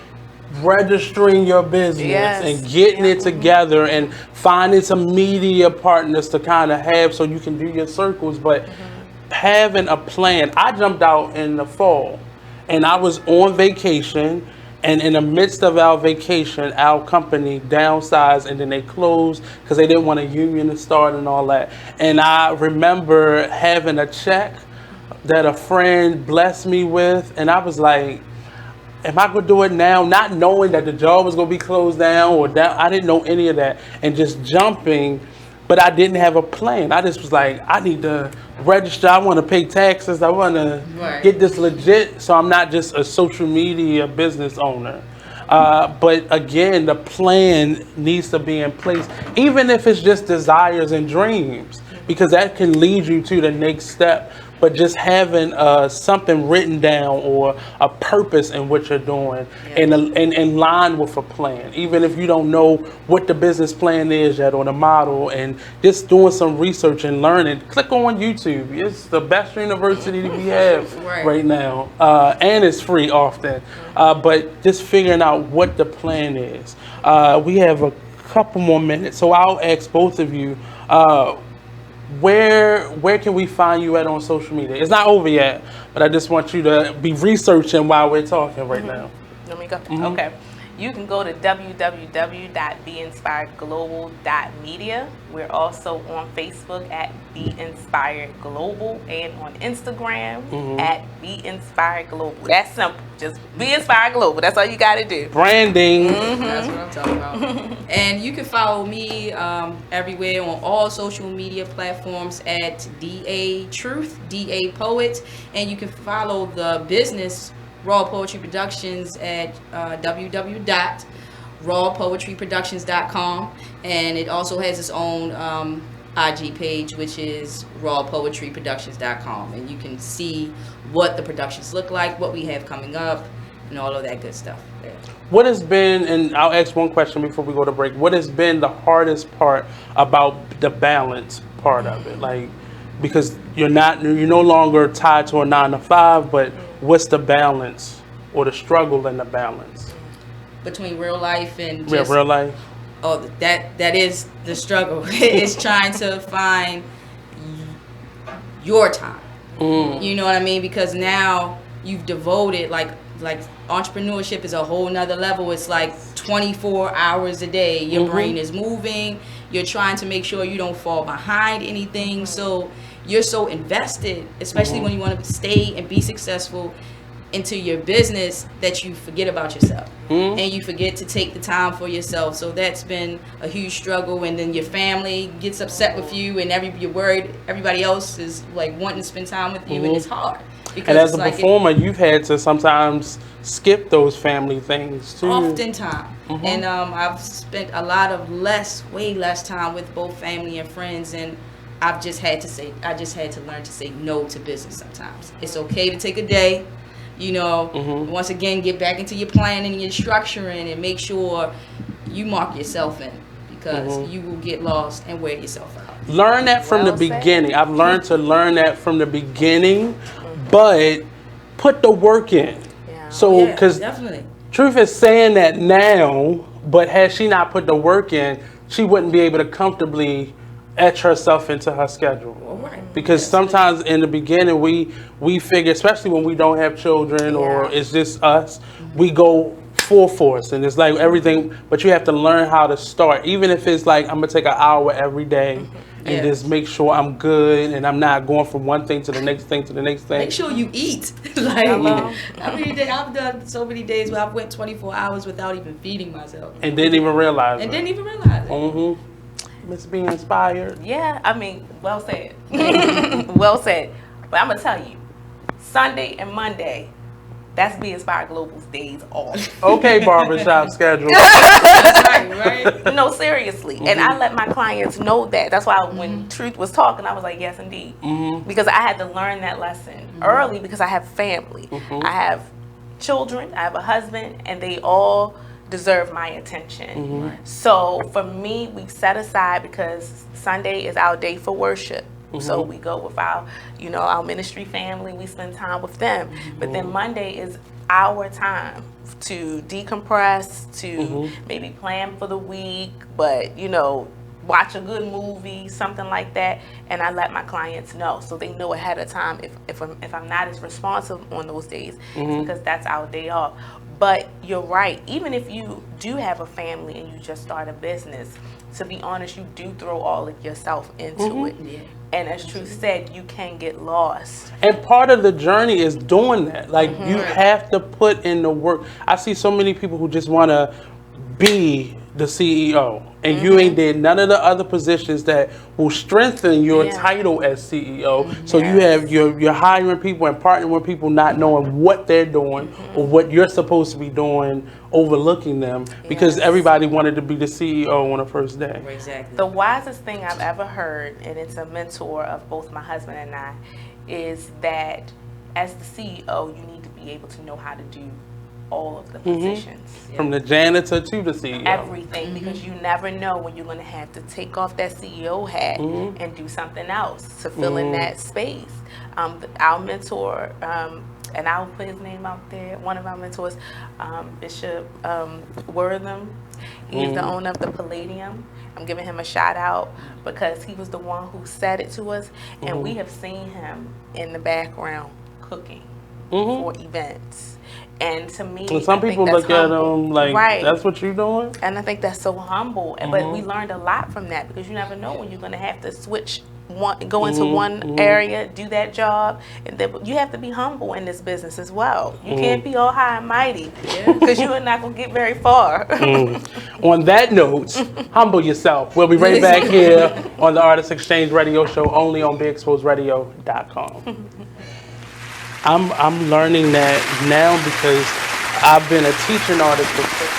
registering your business and getting it together and finding some media partners to kind of have so you can do your circles, but having a plan. I jumped out in the fall and I was on vacation, and in the midst of our vacation, our company downsized and then they closed because they didn't want a union to start and all that. And I remember having a check that a friend blessed me with, and I was like, am I gonna do it now? Not knowing that the job was gonna be closed down or down. I didn't know any of that, and just jumping, but I didn't have a plan. I just was like, I need to register. I want to pay taxes. I want to get this legit, so I'm not just a social media business owner. But again, the plan needs to be in place, even if it's just desires and dreams, because that can lead you to the next step. But just having something written down or a purpose in what you're doing and in line with a plan, even if you don't know what the business plan is yet or the model, and just doing some research and learning. Click on YouTube. It's the best university we have right now, and it's free often. But just figuring out what the plan is. We have a couple more minutes, so I'll ask both of you, where can we find you at on social media? It's not over yet, but I just want you to be researching while we're talking right now. Let me go. Okay. You can go to www.beinspiredglobal.media. We're also on Facebook at Be Inspired Global and on Instagram at Be Inspired Global. That's simple. Just Be Inspired Global. That's all you got to do. Branding. That's what I'm talking about. And you can follow me everywhere on all social media platforms at DaTruth, DaPoet, and you can follow the business Raw Poetry Productions at www.rawpoetryproductions.com, and it also has its own IG page, which is rawpoetryproductions.com, and you can see what the productions look like, what we have coming up, and all of that good stuff there. What has been, and I'll ask one question before we go to break, what has been the hardest part about the balance part of it? Like, because you're no longer tied to a 9 to 5, but what's the balance or the struggle in the balance between real life and just, real life? Oh, that is the struggle. It's trying to find your time. You know what I mean? Because now you've devoted like entrepreneurship is a whole nother level. It's like 24 hours a day. Your brain is moving. You're trying to make sure you don't fall behind anything. So you're so invested, especially when you want to stay and be successful into your business, that you forget about yourself and you forget to take the time for yourself. So that's been a huge struggle. And then your family gets upset with you, and you're worried everybody else is like wanting to spend time with you, and it's hard. And as a performer, you've had to sometimes skip those family things too. Oftentimes. And I've spent a lot of way less time with both family and friends, and I just had to learn to say no to business sometimes. It's okay to take a day, once again, get back into your planning and your structuring, and make sure you mark yourself in, because you will get lost and wear yourself out. Learn that from the beginning. I've learned to learn that from the beginning, but put the work in. So, because Truth is saying that now, but had she not put the work in, she wouldn't be able to comfortably etch herself into her schedule. Because sometimes in the beginning we figure, especially when we don't have children or it's just us, we go full force, and it's like everything, but you have to learn how to start. Even if it's like, I'm gonna take an hour every day and just make sure I'm good and I'm not going from one thing to the next thing to the next thing. Make sure you eat. Like, I've done so many days where I've went 24 hours without even feeding myself. And didn't even realize it. Miss Be Inspired. Yeah, I mean, well said. Well said. But I'm going to tell you, Sunday and Monday, that's Be Inspired Global's days off. Okay, barbershop schedule. Right? No, seriously. And I let my clients know that. That's why when Truth was talking, I was like, yes, indeed. Because I had to learn that lesson early, because I have family. I have children, I have a husband, and they all deserve my attention. So for me, we set aside, because Sunday is our day for worship. So we go with our ministry family, we spend time with them. But then Monday is our time to decompress, to maybe plan for the week, but watch a good movie, something like that. And I let my clients know, so they know ahead of time if I'm not as responsive on those days, it's because that's our day off. But you're right, even if you do have a family and you just start a business, to be honest, you do throw all of yourself into it. And as Truth said, you can get lost. And part of the journey is doing that. Like, you have to put in the work. I see so many people who just want to be the CEO, and you ain't did none of the other positions that will strengthen your title as CEO. So you're hiring people and partnering with people not knowing what they're doing or what you're supposed to be doing, overlooking them, because everybody wanted to be the CEO on the first day. Exactly. The wisest thing I've ever heard, and it's a mentor of both my husband and I, is that as the CEO, you need to be able to know how to do all of the positions. From the janitor to the CEO. Everything, because you never know when you're going to have to take off that CEO hat and do something else to fill in that space. Our mentor, and I'll put his name out there, one of our mentors, Bishop Wortham, he's the owner of the Palladium. I'm giving him a shout out because he was the one who said it to us, and we have seen him in the background cooking. for events. And to me, and some people look at them like, that's what you're doing? And I think that's so humble. But we learned a lot from that, because you never know when you're going to have to switch, go into one area, do that job. And then you have to be humble in this business as well. You can't be all high and mighty, because you are not going to get very far. On that note, humble yourself. We'll be right back here on the Artist Exchange Radio Show, only on BeExposedRadio.com. I'm learning that now because I've been a teaching artist before.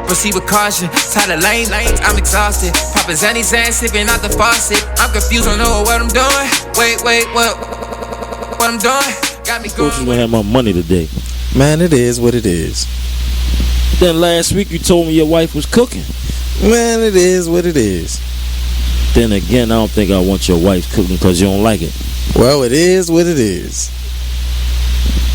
Proceed with caution, tired of lanes, I'm exhausted. Poppin' Zanny Zan, sipping out the faucet. I'm confused, don't know what I'm doing. Wait, what I'm doing? Got me going. Thought you gonna have my money today. Man, it is what it is. Then last week you told me your wife was cooking. Man, it is what it is. Then again, I don't think I want your wife cooking because you don't like it. Well, it is what it is.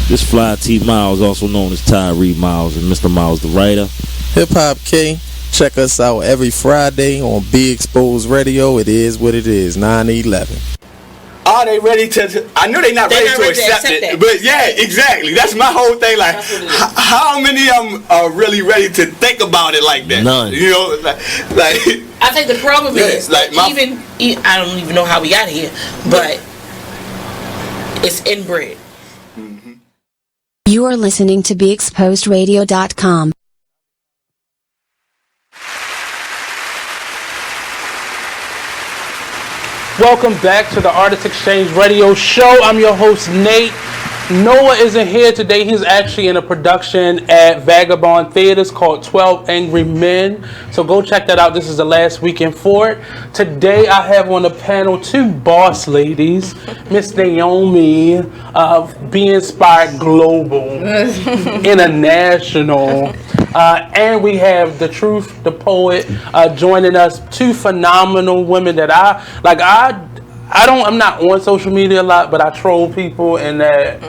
This Fly T Miles, also known as Tyree Miles, and Mr. Miles the writer. Hip Hop K. Check us out every Friday on Be Exposed Radio. It is what it is, 9/11. Are they ready to? I know they're not ready to accept it, but yeah, exactly. That's my whole thing. Like, how many of them are really ready to think about it like that? None. You know, like I think the problem is like I don't even know how we got here, but it's inbred. You are listening to BeExposedRadio.com. Welcome back to the Artist Exchange Radio Show. I'm your host, Nate. Noah isn't here today. He's actually in a production at Vagabond Theaters called 12 Angry Men. So go check that out. This is the last weekend for it. Today I have on the panel two boss ladies, Miss Naomi of Be Inspired Global, International. And we have DaTruth, DaPoet, joining us. Two phenomenal women that I'm not on social media a lot, but I troll people and that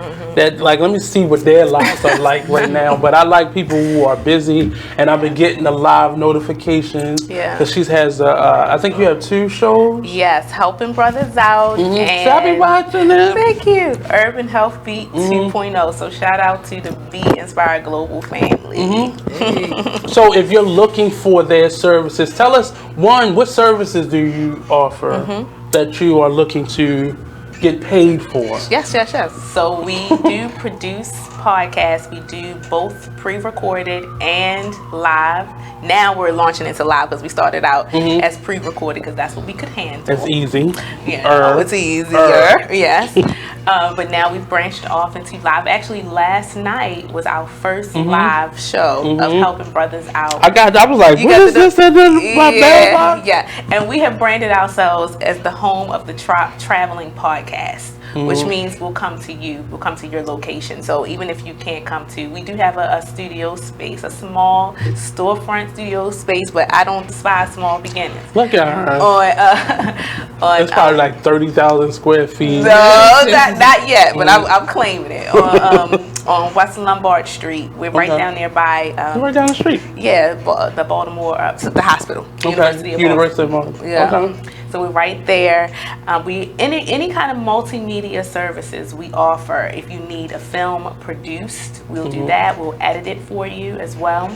like, let me see what their lives are like right now. But I like people who are busy, and I've been getting the live notifications. Yeah. Because she has, I think you have two shows. Yes, Helping Brothers Out. And I'll be watching it. Thank you. Urban Health Beat 2.0. So shout out to the Be Inspired Global family. So if you're looking for their services, tell us, one, what services do you offer that you are looking to get paid for? Yes. So we do produce podcasts. We do both pre-recorded and live. Now we're launching into live because we started out as pre-recorded because that's what we could handle. It's easy. Yeah, it's easier. Yes. But now we've branched off into live. Actually, last night was our first live show of Helping Brothers Out. I was like, what is this? Yeah. And we have branded ourselves as the home of the traveling podcast. Which means we'll come to you. We'll come to your location. So even if you can't come to, we do have a studio space, a small storefront studio space, but I don't despise small beginnings. Look at her. It's probably like 30,000 square feet. No, not yet, but I'm claiming it. On West Lombard Street. We're right down there by... right down the street? Yeah, the Baltimore, the hospital. University of Baltimore. Yeah. So we're right there. We any kind of multimedia services we offer. If you need a film produced, we'll do that. We'll edit it for you as well.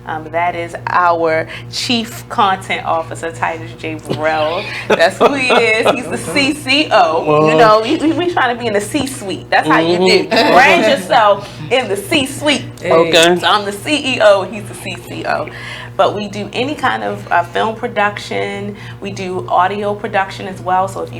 That is our Chief Content Officer, Titus J. Burrell. That's who he is. He's the CCO. You know, we trying to be in the C-suite. That's how you do. Brand yourself in the C-suite. Okay. So I'm the CEO. He's the CCO. But we do any kind of film production. We do audio production as well. So if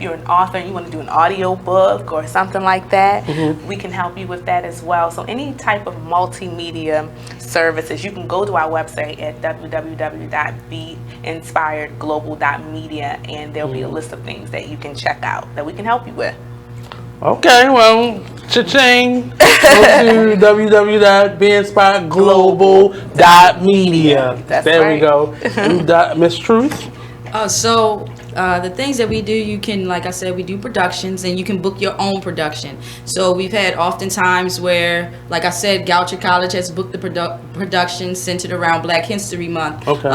you're an author and you want to do an audio book or something like that, we can help you with that as well. So any type of multimedia services, you can go to our website at www.beinspiredglobal.media, and there'll be a list of things that you can check out that we can help you with. Okay, well, cha-ching. Go to www.beinspiredglobal.media. There right. we go. Miss Truth? The things that we do, you can, like I said, we do productions, and you can book your own production. So we've had oftentimes where, like I said, Goucher College has booked the production centered around Black History Month. Okay.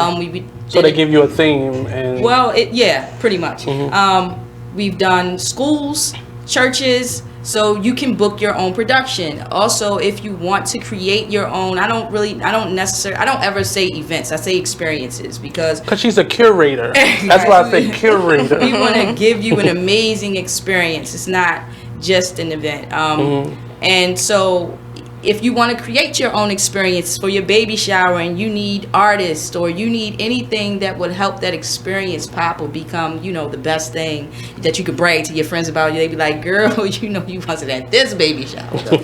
So they give you a theme and... Well, yeah, pretty much. We've done schools, churches, so you can book your own production. Also, if you want to create your own, I don't ever say events, I say experiences, because she's a curator. That's why I say curator. We want to give you an amazing experience. It's not just an event. And so if you want to create your own experience for your baby shower and you need artists or you need anything that would help that experience pop or become, the best thing that you could brag to your friends about, they'd be like, girl, you wasn't at this baby shower. So,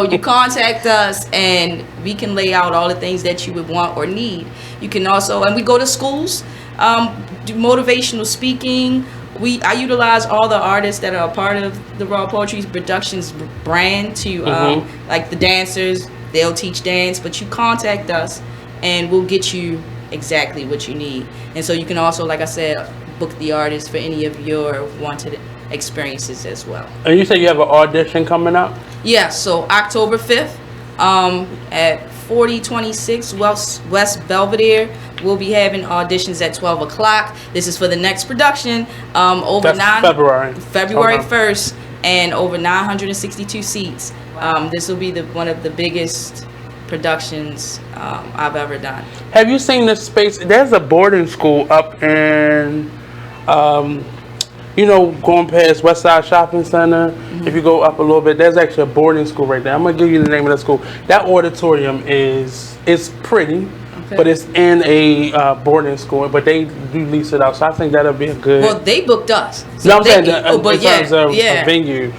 you contact us and we can lay out all the things that you would want or need. You can also, and we go to schools, do motivational speaking. I utilize all the artists that are a part of the Raw Poetry Productions brand to, like the dancers, they'll teach dance, but you contact us and we'll get you exactly what you need. And so you can also, like I said, book the artist for any of your wanted experiences as well. And you say you have an audition coming up? Yeah, so October 5th at 4026 West Belvedere. We'll be having auditions at 12 o'clock. This is for the next production. February 1st, and over 962 seats. This will be one of the biggest productions I've ever done. Have you seen this space? There's a boarding school up in, going past West Side Shopping Center. If you go up a little bit, there's actually a boarding school right there. I'm gonna give you the name of the school. That auditorium is pretty. Okay. But it's in a boarding school, but they do lease it out, so I think that'll be a good. Well, they booked us. So no, I'm saying in terms of a venue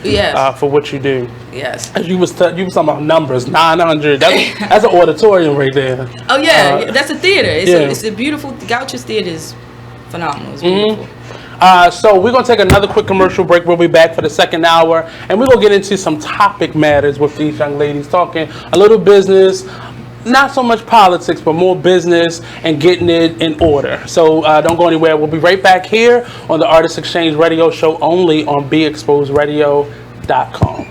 for what you do. Yes. You was talking about numbers, 900. That's an auditorium right there. Oh yeah, that's a theater. It's a beautiful. Goucher's Theater is phenomenal. It's beautiful. So we're going to take another quick commercial break. We'll be back for the second hour, and we're going to get into some topic matters with these young ladies, talking a little business, not so much politics, but more business and getting it in order. So don't go anywhere. We'll be right back here on the Artist Exchange Radio Show, only on BeExposedRadio.com.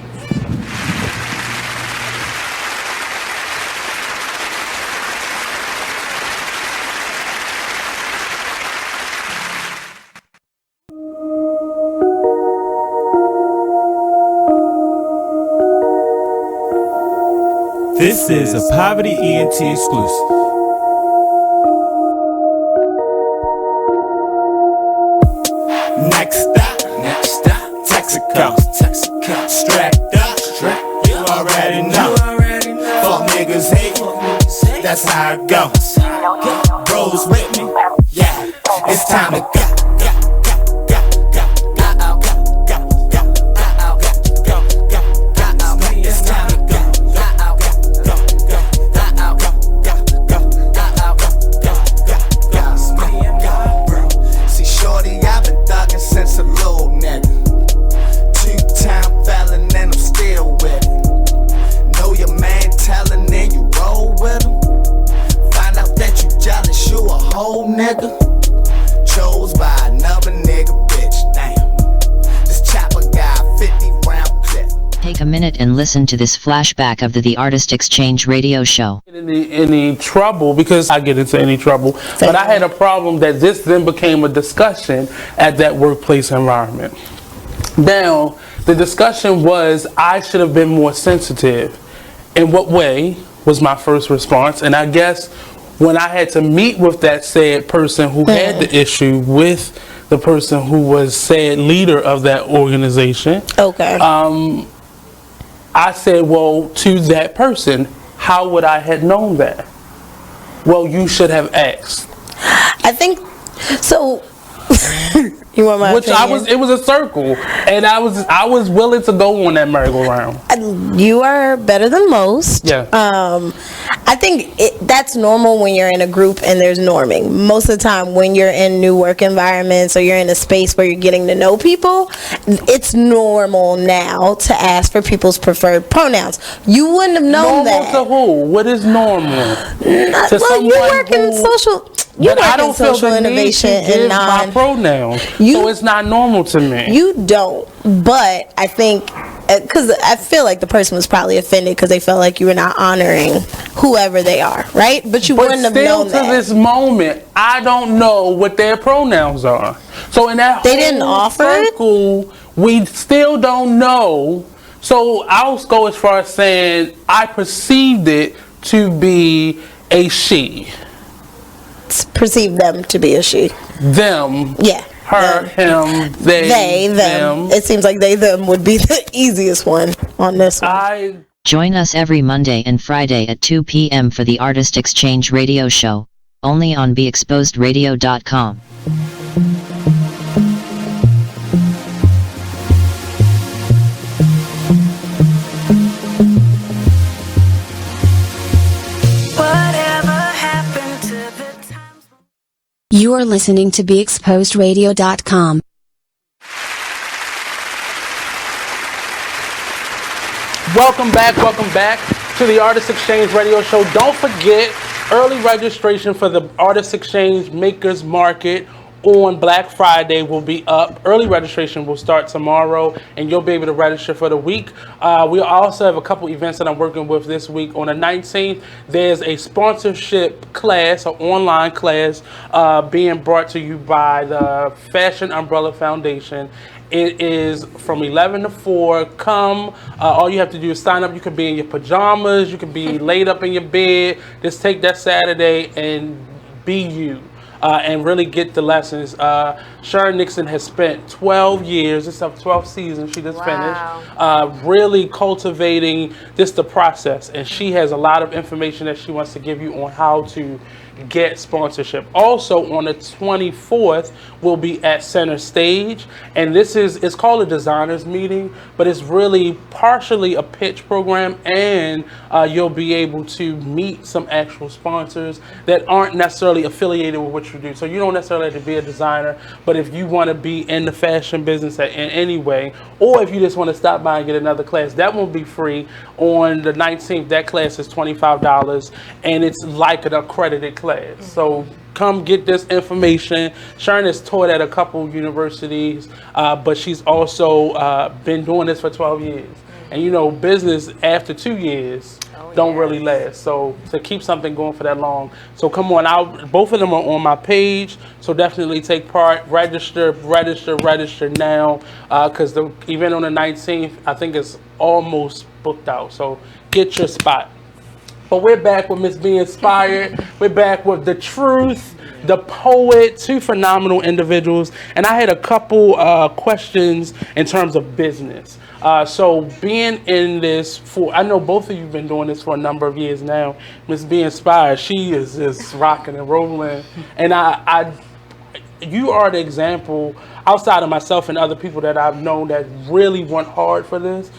This is a Poverty ENT exclusive. Next stop, Texaco. Strapped up, you already know. Fuck niggas hate, that's how it goes. Bros with me, yeah, it's time to go. Nigga chose and listen to this flashback of the Artist Exchange radio show. Any trouble, because I get into any trouble, but I had a problem that this then became a discussion at that workplace environment. Now, the discussion was I should have been more sensitive. In what way was my first response? And I guess when I had to meet with that said person who had the issue with the person who was said leader of that organization, I said, well, to that person, how would I have known that? Well, you should have asked. I think so. You want my opinion? It was a circle, and I was willing to go on that merry-go-round. You are better than most. Yeah. I think that's normal when you're in a group and there's norming. Most of the time when you're in new work environments or you're in a space where you're getting to know people, it's normal now to ask for people's preferred pronouns. You wouldn't have known that. Normal to who? What is normal? Well, you work in social... You work in social innovation and my pronouns, so it's not normal to me. You don't, but I think because I feel like the person was probably offended because they felt like you were not honoring whoever they are, right? But you wouldn't have known that. Still to this moment, I don't know what their pronouns are. So in that they didn't offer circle, we still don't know. So I'll go as far as saying I perceived it to be a she. Perceive them to be a she. Them. Yeah. Her, him, they, them. It seems like they, them would be the easiest one on this one. Join us every Monday and Friday at 2 p.m. for the Artist Exchange radio show, only on BeExposedRadio.com. You are listening to BeExposedRadio.com. Welcome back to the Artist Exchange radio show. Don't forget, early registration for the Artist Exchange Makers Market on Black Friday will be up. Early registration will start tomorrow, and you'll be able to register for the week. We also have a couple events that I'm working with this week. On the 19th, there's a sponsorship class, an online class, being brought to you by the Fashion Umbrella Foundation. It is from 11 to 4. Come. All you have to do is sign up. You can be in your pajamas. You can be laid up in your bed. Just take that Saturday and be you. And really get the lessons. Sharon Nixon has spent 12 years, it's up 12 seasons, she just finished, really cultivating the process. And she has a lot of information that she wants to give you on how to get sponsorship. Also on the 24th, we'll be at Center Stage. And it's called a designers meeting, but it's really partially a pitch program, and you'll be able to meet some actual sponsors that aren't necessarily affiliated with what you do. So you don't necessarily have to be a designer, but if you want to be in the fashion business in any way, or if you just want to stop by and get another class, that will be free. On the 19th, that class is $25, and it's like an accredited class. So come get this information. Sharon has taught at a couple universities, but she's also been doing this for 12 years. And you know, business after 2 years don't really last. So to keep something going for that long. So come on, both of them are on my page. So definitely take part, register now, because the event on the 19th, I think is almost booked out. So get your spot. But we're back with Miss Be Inspired. We're back with DaTruth, DaPoet, two phenomenal individuals. And I had a couple questions in terms of business. So being in this I know both of you have been doing this for a number of years now. Miss Be Inspired, she is just rocking and rolling. And you are the example, outside of myself and other people that I've known that really went hard for this,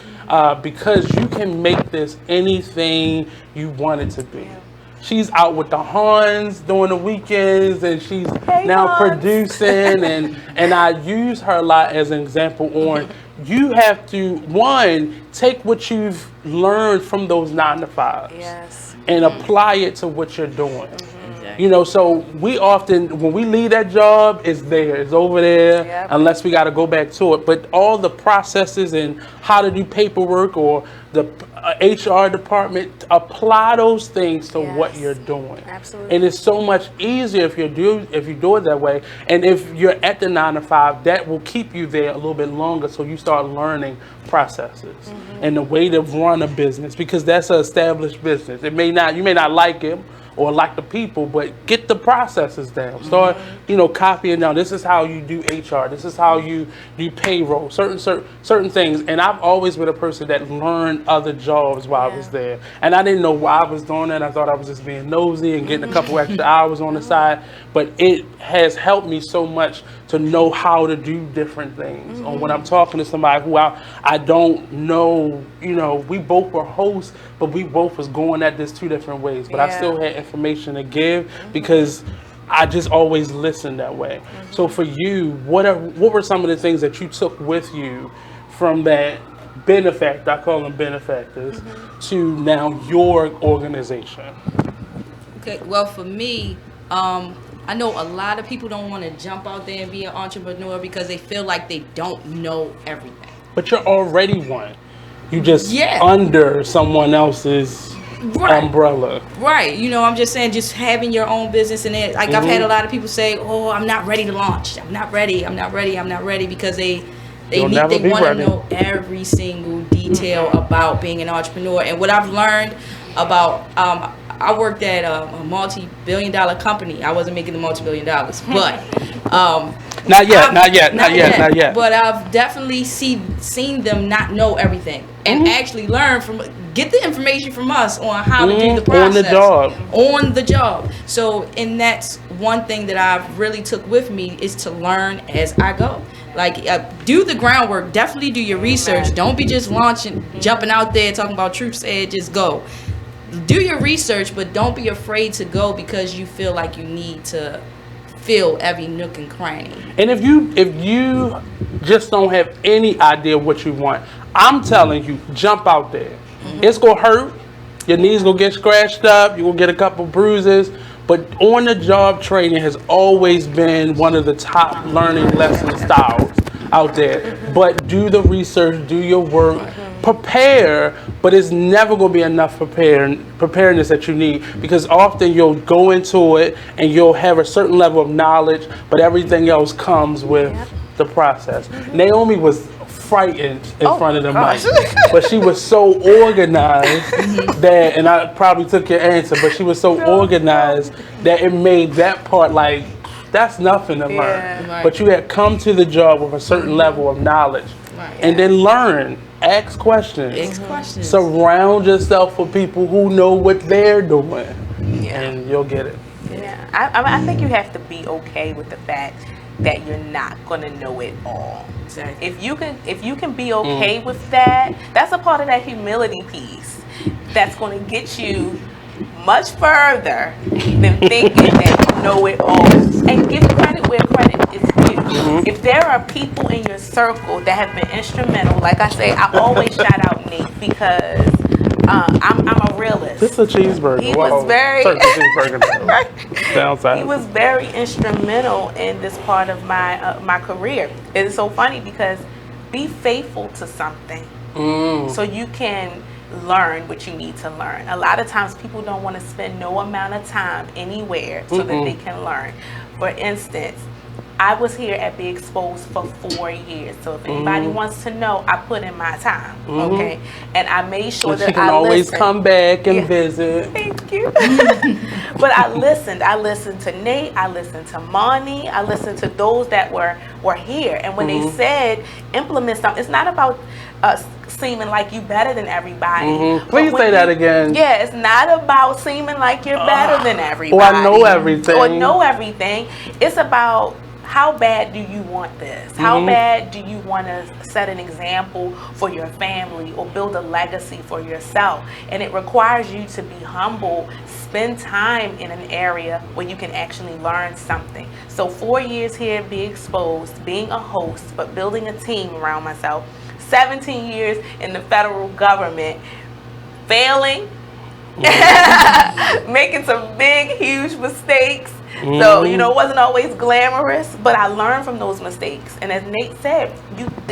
because you can make this anything you want it to be. She's out with the Hans during the weekends, and she's now producing, and I use her a lot as an example on you have to, one, take what you've learned from those 9 to 5s and apply it to what you're doing. You know, so we often, when we leave that job, it's there, it's over there, unless we got to go back to it. But all the processes and how to do paperwork or the HR department, apply those things to what you're doing. Absolutely. And it's so much easier if you do it that way. And if you're at the 9 to 5, that will keep you there a little bit longer, so you start learning processes and the way to run a business, because that's an established business. You may not like it or like the people, but get the processes down. Start, copying down. This is how you do HR. This is how you do payroll. Certain things. And I've always been a person that learned other jobs while I was there. And I didn't know why I was doing that. I thought I was just being nosy and getting a couple extra hours on the side. But it has helped me so much to know how to do different things. Or when I'm talking to somebody who I don't know, we both were hosts, but we both was going at this 2 different ways. But I still had information to give because I just always listened that way. So for you, what were some of the things that you took with you from that benefactor, I call them benefactors, to now your organization? Okay, well for me, I know a lot of people don't want to jump out there and be an entrepreneur because they feel like they don't know everything. But you're already one. You just under someone else's umbrella. Right. I'm just saying, just having your own business, and I've had a lot of people say, "Oh, I'm not ready to launch. I'm not ready. I'm not ready. I'm not ready," because they want to know every single detail about being an entrepreneur. And what I've learned about I worked at a multi-billion-dollar company. I wasn't making the multi-billion dollars, but not yet. But I've definitely seen them not know everything and actually get the information from us on how to do the process on the job. So, and that's one thing that I've really took with me, is to learn as I go. Like, do the groundwork. Definitely do your research. Don't be just jumping out there talking about Truth said just go. Do your research, but don't be afraid to go because you feel like you need to fill every nook and cranny. And if you just don't have any idea what you want, I'm telling you, jump out there. It's gonna hurt. Your knees gonna get scratched up. You're gonna get a couple bruises. But on-the-job training has always been one of the top learning lesson styles out there. But do the research, do your work, prepare, but it's never going to be enough preparedness that you need, because often you'll go into it and you'll have a certain level of knowledge, but everything else comes with the process. Naomi was frightened in front of the mic, but she was so organized that, and I probably took your answer, but she was so organized that it made that part like, that's nothing to learn. But you had come to the job with a certain level of knowledge, and then learn, ask questions, surround yourself with people who know what they're doing, and you'll get it. I think you have to be okay with the fact that you're not gonna know it all. Exactly. If you can be okay with that, that's a part of that humility piece that's gonna get you much further than thinking that you know it all. And give credit where credit is due. If there are people in your circle that have been instrumental, like I say, I always shout out Nate, because I'm a realist. This is a cheeseburger. He was very downside. He was very instrumental in this part of my career. It's so funny because be faithful to something so you can learn what you need to learn. A lot of times people don't want to spend no amount of time anywhere so that they can learn. For instance, I was here at B.O.S.S for 4 years. So if anybody wants to know, I put in my time, okay? And I made sure that I listened. You can always come back and visit. Thank you. But I listened. I listened to Nate. I listened to Monty. I listened to those that were here. And when they said implement something, it's not about seeming like you better than everybody. Please say that again. Yeah, it's not about seeming like you're better than everybody. Or I know everything. Or know everything. It's about, how bad do you want this? How bad do you want to set an example for your family or build a legacy for yourself? And it requires you to be humble, spend time in an area where you can actually learn something. So 4 years here at B.O.S.S, being a host, but building a team around myself. 17 years in the federal government, failing, making some big, huge mistakes. So, you know, it wasn't always glamorous, but I learned from those mistakes. And as Nate said,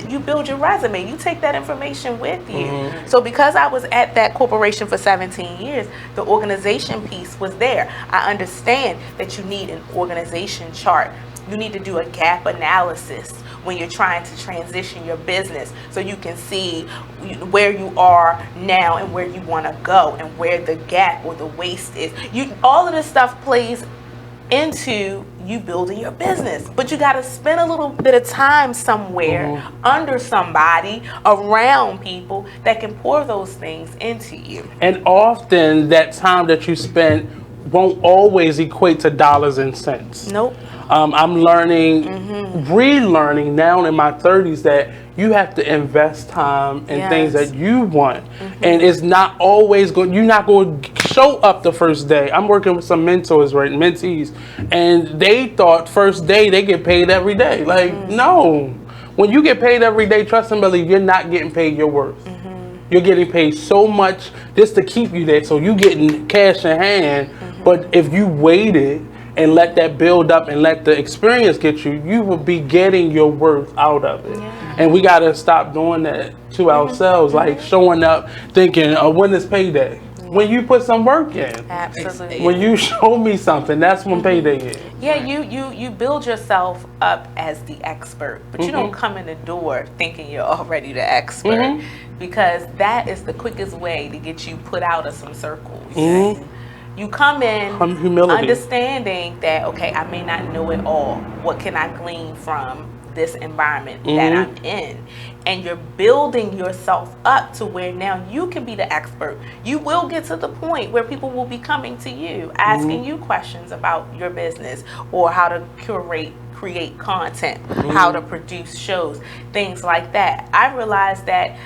you build your resume. You take that information with you. So because I was at that corporation for 17 years, the organization piece was there. I understand that you need an organization chart. You need to do a gap analysis when you're trying to transition your business so you can see where you are now and where you want to go and where the gap or the waste is. All of this stuff plays into you building your business, but you got to spend a little bit of time somewhere under somebody, around people that can pour those things into you. And often that time that you spend won't always equate to dollars and cents. Nope. I'm learning, relearning now in my 30s that you have to invest time in things that you want. And it's not always going, you're not going to show up the first day. I'm working with some mentors, right, mentees, and they thought first day they get paid every day. Like, no. When you get paid every day, trust and believe, you're not getting paid your worth. You're getting paid so much just to keep you there, so you getting cash in hand. But if you waited and let that build up and let the experience get you, you will be getting your worth out of it. And we got to stop doing that to ourselves, like showing up thinking, oh, when is payday? When you put some work in. Absolutely. When you show me something, that's when payday is. Yeah, you build yourself up as the expert, but you don't come in the door thinking you're already the expert, because that is the quickest way to get you put out of some circles. You come in understanding that, okay, I may not know it all. What can I glean from this environment that I'm in? And you're building yourself up to where now you can be the expert. You will get to the point where people will be coming to you, asking you questions about your business or how to create content, how to produce shows, things like that. I realized that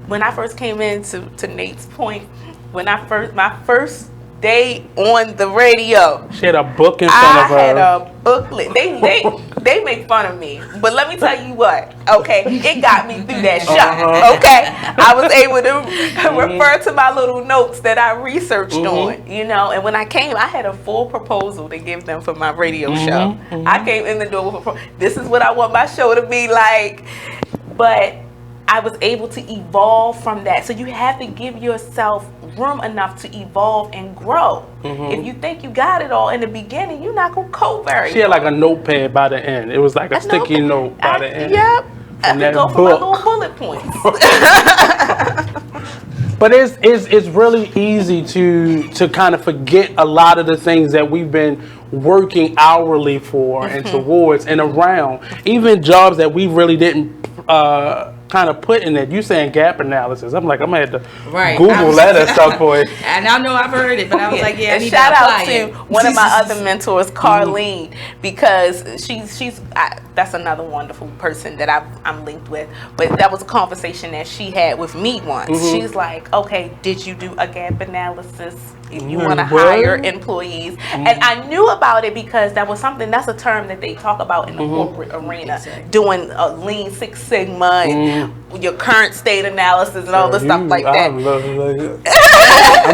when I first came into Nate's point, my first day on the radio. She had a book in front of her. I had a booklet. They make fun of me, but let me tell you what. Okay, it got me through that shot. Okay, I was able to refer to my little notes that I researched on. You know, and when I came, I had a full proposal to give them for my radio show. I came in the door with this is what I want my show to be like, but I was able to evolve from that. So you have to give yourself room enough to evolve and grow. If you think you got it all in the beginning, you're not gonna cope very. She had like a notepad by the end. It was like a sticky note by the end. Yep. I could go for my little bullet points. But it's really easy to kind of forget a lot of the things that we've been working hourly for and towards and around. Even jobs that we really didn't kind of put in it. You saying gap analysis. I'm like, I'm going to have to Google that at some point. And I know I've heard it, but I was like, yeah, I need shout to out to one of my other mentors, Carlene, because she's that's another wonderful person that I'm linked with. But that was a conversation that she had with me once. She's like, okay, did you do a gap analysis if you want to hire employees? And I knew about it because that's a term that they talk about in the corporate arena, doing a Lean Six Sigma and your current state analysis and all the stuff like that. I'm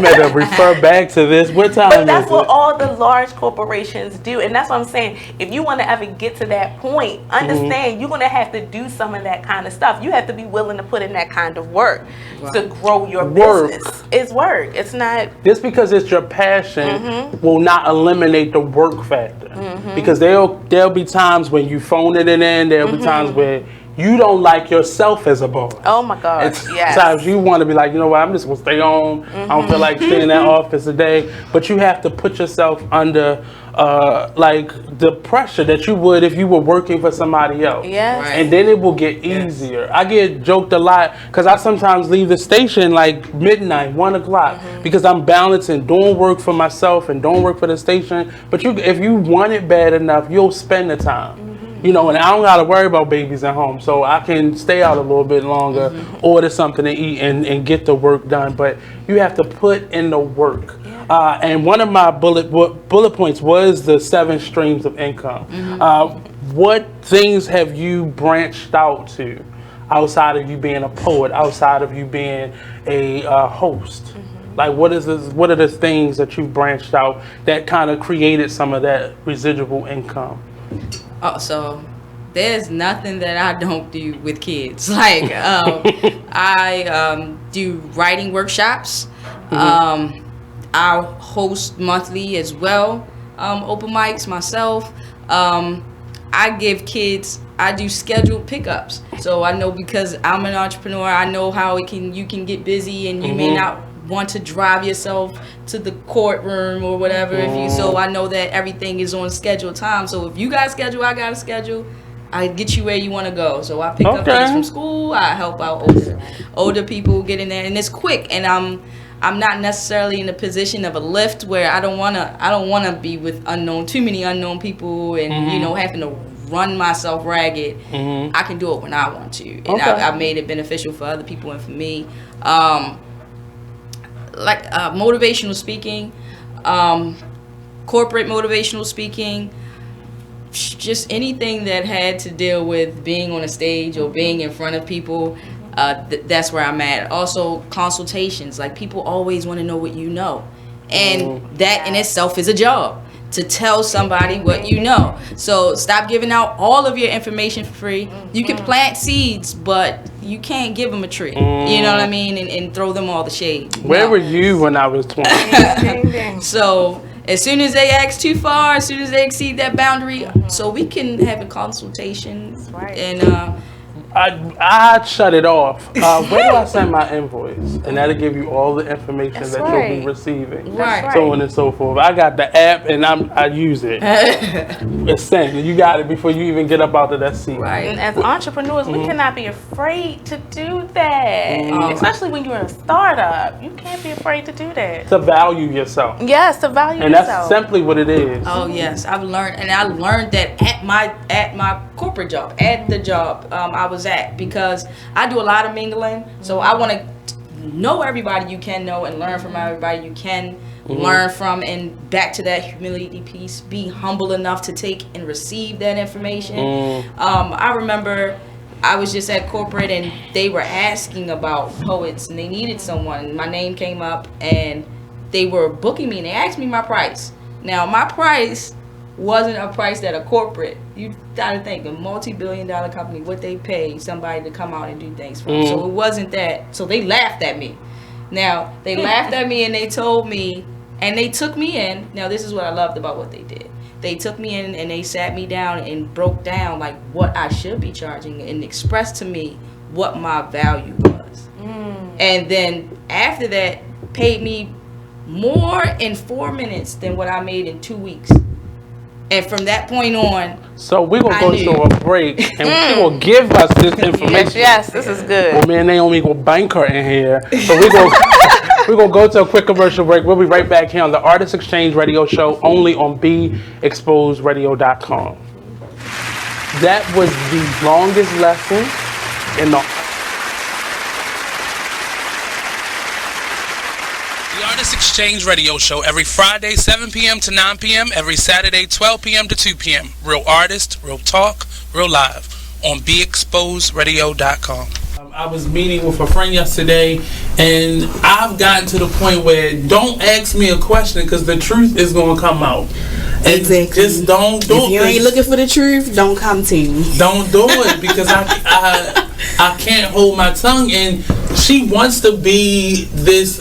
going to refer back to this. What time But that's what all the large corporations do. And that's what I'm saying. If you want to ever get to that point, understand you're going to have to do some of that kind of stuff. You have to be willing to put in that kind of work to grow your business. It's work. It's not... Just because it's your passion will not eliminate the work factor. Because there'll be times when you phone it in, there'll be times where you don't like yourself as a boss. Oh my God, Sometimes you want to be like, you know what, I'm just going to stay home. I don't feel like staying in that office today. But you have to put yourself under like the pressure that you would if you were working for somebody else. And then it will get easier. I get joked a lot because I sometimes leave the station like midnight, 1 o'clock, because I'm balancing doing work for myself and doing work for the station. But if you want it bad enough, you'll spend the time. You know, and I don't got to worry about babies at home, so I can stay out a little bit longer, order something to eat, and get the work done. But you have to put in the work. And one of my bullet points was the 7 streams of income. What things have you branched out to outside of you being a poet, outside of you being a host? Like, what are the things that you've branched out that kind of created some of that residual income? Oh, so there's nothing that I don't do with kids. Like, I do writing workshops. I host monthly as well, open mics myself. I give kids, I do scheduled pickups. So I know, because I'm an entrepreneur, I know how you can get busy, and you may not want to drive yourself to the courtroom or whatever. So I know that everything is on scheduled time. So if you got a schedule, I got a schedule, I get you where you want to go. So I pick up kids from school, I help out older people get in there, and it's quick. And I'm not necessarily in a position of a lift where I don't wanna be with too many unknown people, and having to run myself ragged. I can do it when I want to, and I've made it beneficial for other people and for me. Motivational speaking, corporate motivational speaking, just anything that had to deal with being on a stage or being in front of people. That's where I'm at. Also, consultations. Like, people always want to know what you know, and that in itself is a job, to tell somebody what you know. So stop giving out all of your information for free. You can plant seeds, but you can't give them a tree. You know what I mean? And throw them all the shade. Where were you when I was 20? So as soon as they ask too far, as soon as they exceed that boundary, so we can have a consultation. That's right. And I'd shut it off. Where do I send my invoice? And that'll give you all the information you'll be receiving. Right. So on and so forth. I got the app, and I use it. It's sent. You got it before you even get up out of that seat. Right. And as entrepreneurs, we cannot be afraid to do that. Especially when you're in a startup. You can't be afraid to do that. To value yourself. Yes, to value and yourself. And that's simply what it is. Oh yes, I learned that at my corporate job, at the job I was at, because I do a lot of mingling. So I want to know everybody you can know, and learn from everybody you can learn from, and back to that humility piece, be humble enough to take and receive that information. I remember I was just at corporate, and they were asking about poets, and they needed someone. My name came up, and they were booking me, and they asked me my price. Now, my price wasn't a price that a corporate, you gotta think, a multi-billion-dollar company, what they pay somebody to come out and do things for them. So it wasn't that. So they laughed at me. Now, they laughed at me, and they told me, and they took me in. Now, this is what I loved about what they did. They took me in, and they sat me down and broke down like what I should be charging, and expressed to me what my value was. And then after that, paid me more in 4 minutes than what I made in 2 weeks. And from that point on, so we're going to go to a break, and she will give us this information. Yes, this is good. Well, me and Naomi will bank her in here. So we're going to go to a quick commercial break. We'll be right back here on the Artist Exchange Radio Show, only on BeExposedRadio.com. That was the longest lesson in the Artist Exchange Radio Show every Friday 7 p.m. to 9 p.m. every Saturday 12 p.m. to 2 p.m. Real artists, real talk, real live on BeExposedRadio.com. I was meeting with a friend yesterday, and I've gotten to the point where don't ask me a question, because the truth is going to come out. And exactly. Just don't do it. If you ain't looking for the truth, don't come to me. Don't do it, because I can't hold my tongue. And she wants to be this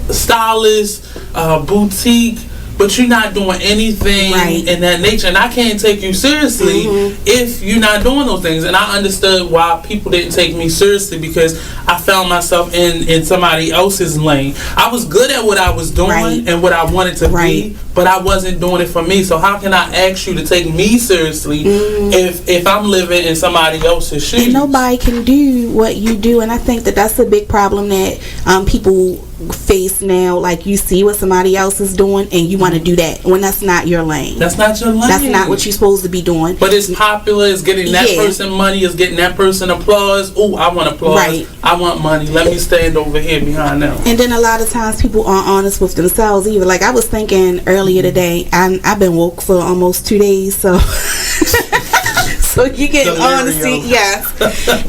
stylist, boutique, but you're not doing anything in that nature, and I can't take you seriously if you're not doing those things. And I understood why people didn't take me seriously, because I found myself in somebody else's lane. I was good at what I was doing and what I wanted to be, but I wasn't doing it for me. So how can I ask you to take me seriously if I'm living in somebody else's shoes? And nobody can do what you do, and I think that that's a big problem that people face now. Like, you see what somebody else is doing, and you want to do that when that's not your lane. That's not your lane. That's not what you're supposed to be doing. But it's popular. It's getting that person money. It's getting that person applause. Oh, I want applause. I want money. Let me stand over here behind them. And then a lot of times people aren't honest with themselves either. Like, I was thinking earlier today, I've been woke for almost 2 days, so so you get honesty, yes.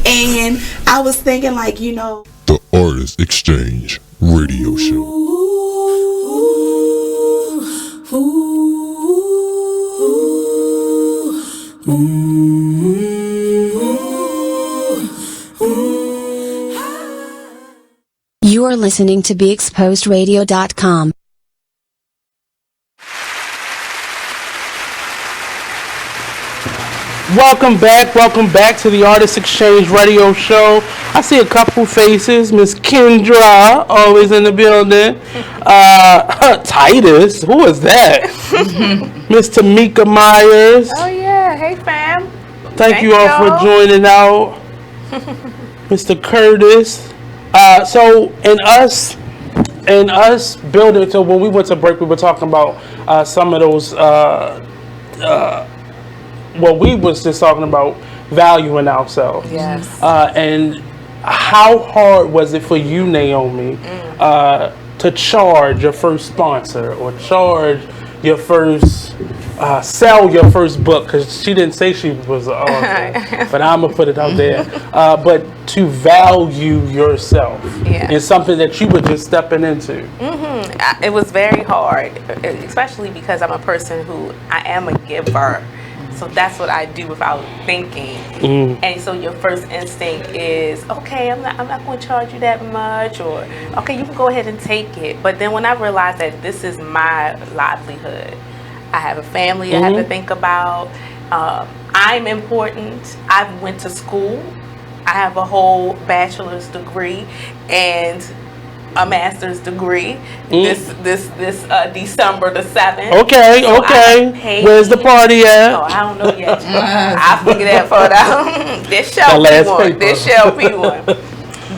And I was thinking, like, The Artist Exchange Radio Show. You are listening to BeExposedRadio.com. Welcome back to the Artist Exchange Radio Show. I see a couple faces. Miss Kendra, always in the building. Titus, who is that? Miss Tamika Myers. Oh yeah, hey fam. Thank you all for joining out. Mr. Curtis. So in us building, so when we went to break, we were talking about some of those well, we was just talking about valuing ourselves. Yes. And how hard was it for you, Naomi, to charge your first sponsor or charge your first, sell your first book? Because she didn't say she was an author, but I'm going to put it out there. But to value yourself in something that you were just stepping into. It was very hard, especially because I'm a person who, I am a giver. So that's what I do without thinking. And so your first instinct is, okay, I'm not going to charge you that much, or okay, you can go ahead and take it. But then when I realized that this is my livelihood, I have a family I have to think about. I'm important. I went to school. I have a whole bachelor's degree and a master's degree this December the 7th. Okay. Where's the party at? Oh, I don't know yet. I'll figure that part out. This shall be one.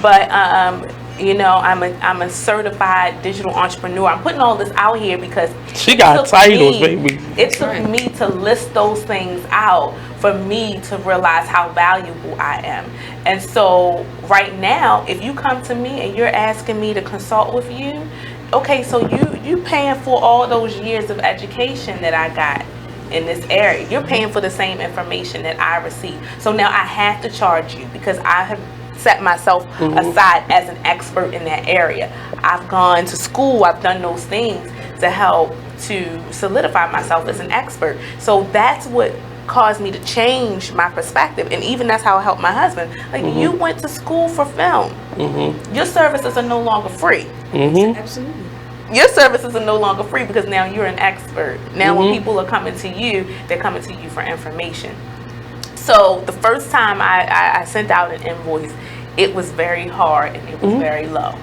But I'm a certified digital entrepreneur. I'm putting all this out here because she got titles, baby. It took me to list those things out for me to realize how valuable I am. And so right now, if you come to me and you're asking me to consult with you, okay, so you paying for all those years of education that I got in this area. You're paying for the same information that I received. So now I have to charge you because I have set myself aside as an expert in that area. I've gone to school, I've done those things to help to solidify myself as an expert. So that's what caused me to change my perspective, and even that's how I helped my husband. Like, you went to school for film. Your services are no longer free. Absolutely. Your services are no longer free because now you're an expert. Now when people are coming to you, they're coming to you for information. So the first time I sent out an invoice, it was very hard and it was very low.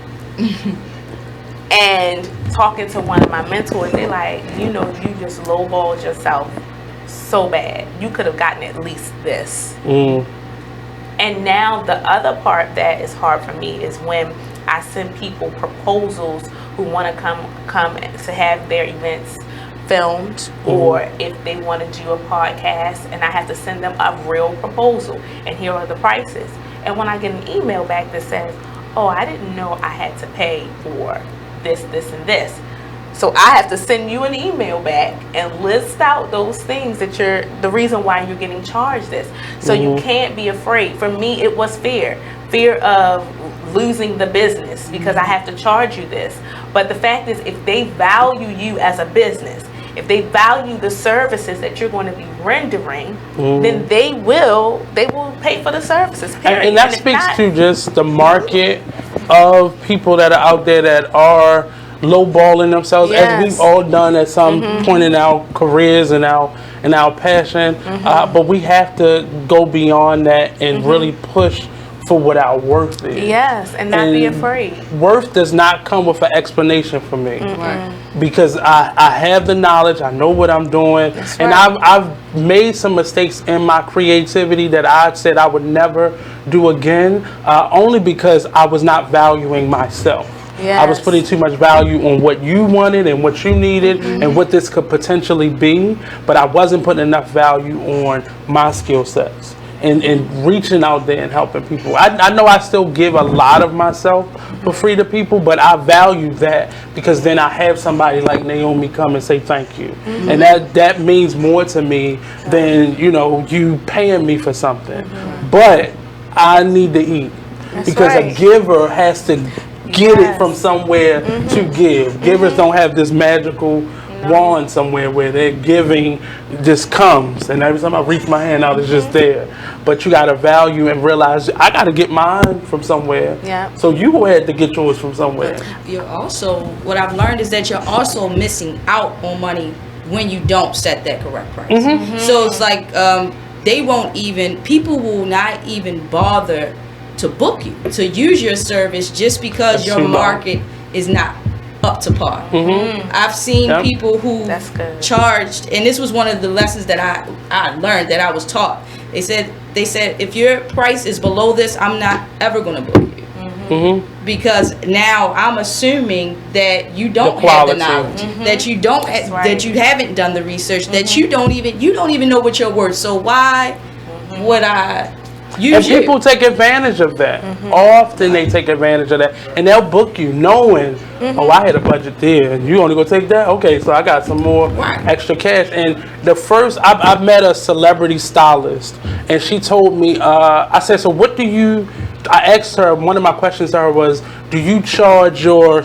And talking to one of my mentors, they're like, you just lowballed yourself so bad. You could have gotten at least this. And now the other part that is hard for me is when I send people proposals who want to come to have their events filmed, or if they want to do a podcast, and I have to send them a real proposal and here are the prices. And when I get an email back that says, oh, I didn't know I had to pay for this, and this. So I have to send you an email back and list out those things that the reason why you're getting charged this. So you can't be afraid. For me, it was fear of losing the business because I have to charge you this. But the fact is, if they value you as a business, if they value the services that you're going to be rendering, then they will pay for the services. Period. And that speaks to just the market of people that are out there that are lowballing themselves, as we've all done at some point in our careers and our passion. But we have to go beyond that and really push for what our worth is. Yes, and not be afraid. Worth does not come with an explanation for me. Because I have the knowledge, I know what I'm doing, and I've made some mistakes in my creativity that I said I would never do again, only because I was not valuing myself. I was putting too much value on what you wanted and what you needed and what this could potentially be, but I wasn't putting enough value on my skill sets and reaching out there and helping people. I know I still give a lot of myself for free to people, but I value that because then I have somebody like Naomi come and say thank you. And that means more to me than, you paying me for something. But I need to eat. Because a giver has to get it from somewhere to give. Givers don't have this magical wand somewhere where their giving just comes, and every time I reach my hand out, it's just there. But you got to value and realize I got to get mine from somewhere. Yeah. So you go ahead to get yours from somewhere. You're also, what I've learned is that you're also missing out on money when you don't set that correct price. So it's like people will not even bother to book you, to use your service just because your market is not up to par. I've seen people who charged, and this was one of the lessons that I learned, that I was taught. They said if your price is below this, I'm not ever going to book you. Because now I'm assuming that you don't have the knowledge, that you don't that you haven't done the research, that you don't even know what you're worth. So why would I use you? And people take advantage of that. Often they take advantage of that, and they'll book you knowing, oh, I had a budget there, and you only gonna take that? Okay, so I got some more extra cash. And the first, I met a celebrity stylist, and she told me, I said, so what do you? I asked her, one of my questions to her was, do you charge your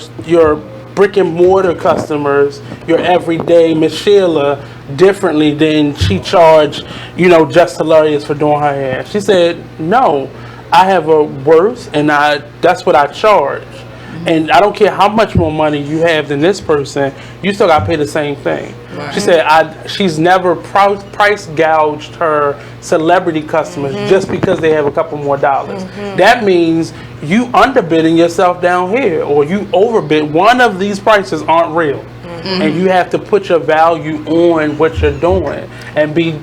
brick and mortar customers, your everyday Miss Sheila, differently than she charged, Just Hilarious for doing her hair? She said, no, I have a worth, and that's what I charge. And I don't care how much more money you have than this person, you still got to pay the same thing. She said she's never price gouged her celebrity customers just because they have a couple more dollars. That means you underbidding yourself down here, or you overbid. One of these prices aren't real. And you have to put your value on what you're doing, and be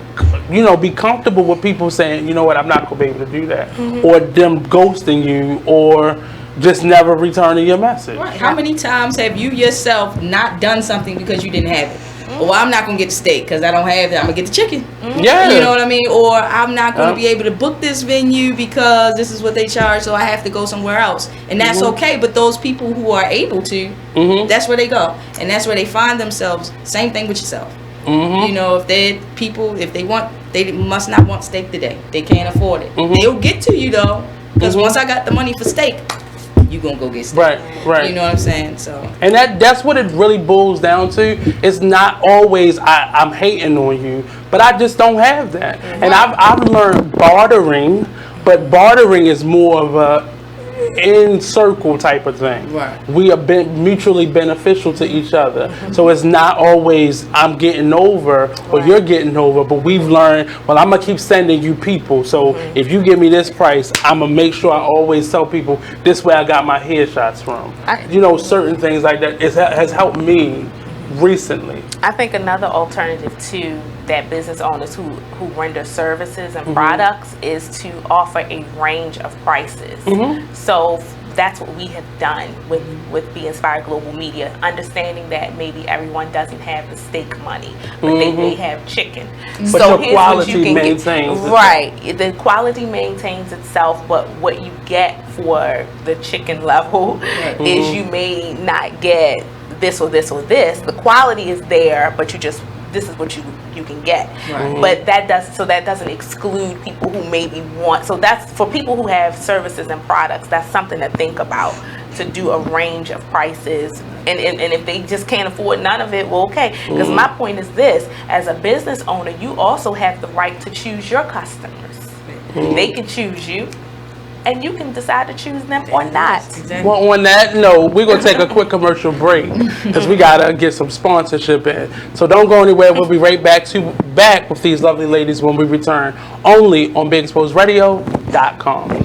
comfortable with people saying, you know what, I'm not going to be able to do that. Or them ghosting you, or just never returning your message. How many times have you yourself not done something because you didn't have it? Well, I'm not going to get the steak because I don't have it. I'm going to get the chicken. Yeah. You know what I mean? Or I'm not going to be able to book this venue because this is what they charge, so I have to go somewhere else. And that's okay. But those people who are able to, that's where they go. And that's where they find themselves. Same thing with yourself. If they must not want steak today. They can't afford it. They'll get to you, though. Because once I got the money for steak, you gonna go get steak. Right. You know what I'm saying? So. And that's what it really boils down to. It's not always I'm hating on you, but I just don't have that. And I've learned bartering, but bartering is more of a in circle type of thing. We are mutually beneficial to each other. So it's not always I'm getting over or you're getting over, but we've learned, well, I'm gonna keep sending you people. So if you give me this price, I'm gonna make sure I always tell people this way I got my headshots from. Certain things like that has helped me recently. I think another alternative to that business owners who render services and products is to offer a range of prices. So that's what we have done with Be Inspired Global Media, understanding that maybe everyone doesn't have the steak money, but they may have chicken. But so your quality maintains itself. The quality maintains itself, but what you get for the chicken level is you may not get this or this or this. The quality is there, but this is what you can get. But that doesn't exclude people who maybe want. So that's for people who have services and products. That's something to think about, to do a range of prices. And if they just can't afford none of it, well, okay. Because my point is this: as a business owner, you also have the right to choose your customers. They can choose you, and you can decide to choose them or not. Well, on that note, we're going to take a quick commercial break because we got to get some sponsorship in. So don't go anywhere. We'll be right back with these lovely ladies when we return, only on BigExposedRadio.com.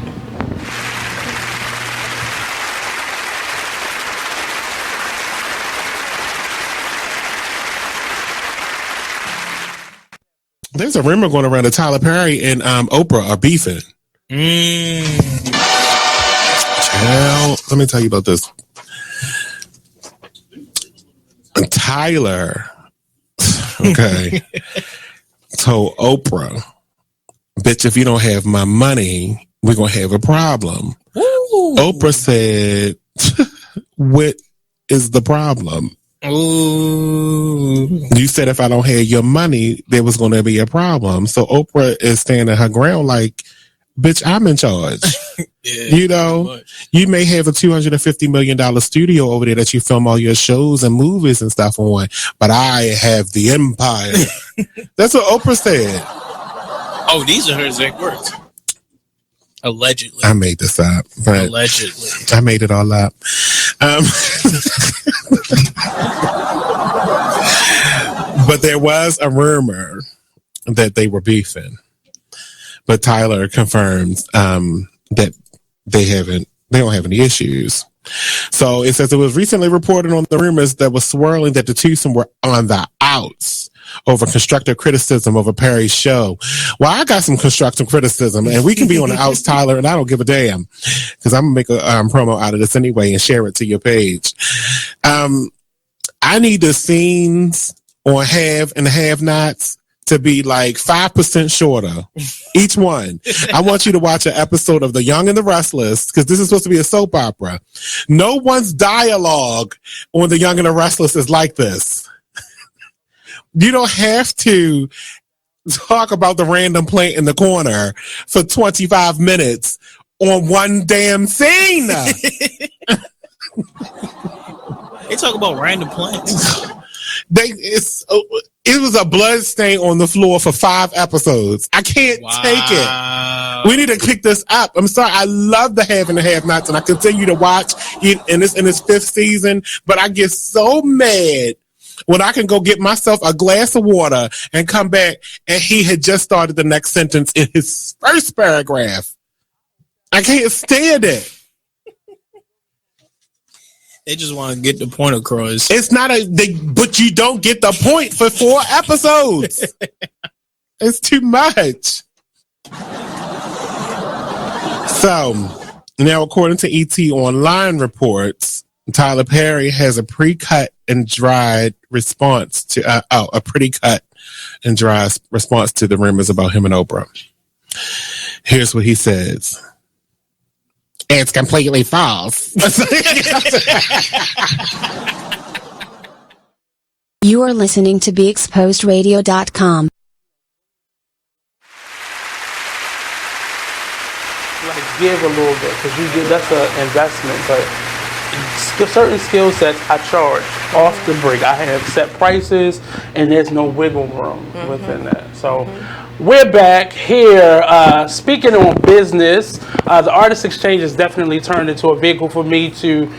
There's a rumor going around that Tyler Perry and Oprah are beefing. Well, let me tell you about this. Tyler, told Oprah, bitch, if you don't have my money, we're going to have a problem. Ooh. Oprah said, what is the problem? Ooh. You said if I don't have your money, there was going to be a problem. So Oprah is standing her ground like, bitch, I'm in charge. You know, you may have a $250 million studio over there that you film all your shows and movies and stuff on, but I have the empire. That's what Oprah said. Oh, these are her exact words. Allegedly. I made this up. But allegedly. I made it all up. But there was a rumor that they were beefing. But Tyler confirms that they don't have any issues. So it says it was recently reported on the rumors that was swirling that the twosome were on the outs over constructive criticism of a Perry's show. Well, I got some constructive criticism, and we can be on the outs, Tyler, and I don't give a damn, because I'm going to make a promo out of this anyway and share it to your page. I need the scenes on Have and Have Nots to be like 5% shorter, each one. I want you to watch an episode of The Young and the Restless, because this is supposed to be a soap opera. No one's dialogue on The Young and the Restless is like this. You don't have to talk about the random plant in the corner for 25 minutes on one damn scene. They talk about random plants. It was a blood stain on the floor for 5 episodes. I can't take it. We need to kick this up. I'm sorry. I love the Have and the Have Nots, and I continue to watch it in its 5th season, but I get so mad when I can go get myself a glass of water and come back and he had just started the next sentence in his first paragraph. I can't stand it. They just want to get the point across. It's not but you don't get the point for 4 episodes. It's too much. So, now according to ET Online reports, Tyler Perry has a pre-cut and dried response to a pretty cut and dry response to the rumors about him and Oprah. Here's what he says. It's completely false. You are listening to BeExposedRadio.com. Like give a little bit, because that's an investment, but certain skill sets I charge off the break. I have set prices, and there's no wiggle room within that. So we're back here. Speaking on business, the Artist Exchange has definitely turned into a vehicle for me to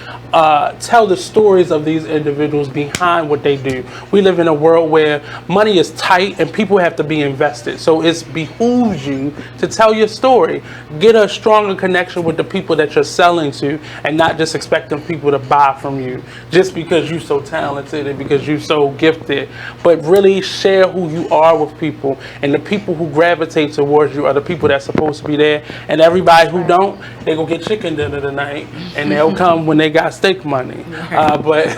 tell the stories of these individuals behind what they do. We live in a world where money is tight and people have to be invested. So it behooves you to tell your story. Get a stronger connection with the people that you're selling to, and not just expecting people to buy from you just because you're so talented and because you're so gifted, but really share who you are with people, and the people who gravitate towards you are the people that's supposed to be there, and everybody who don't, they go get chicken dinner tonight, and they'll come when they got steak money. But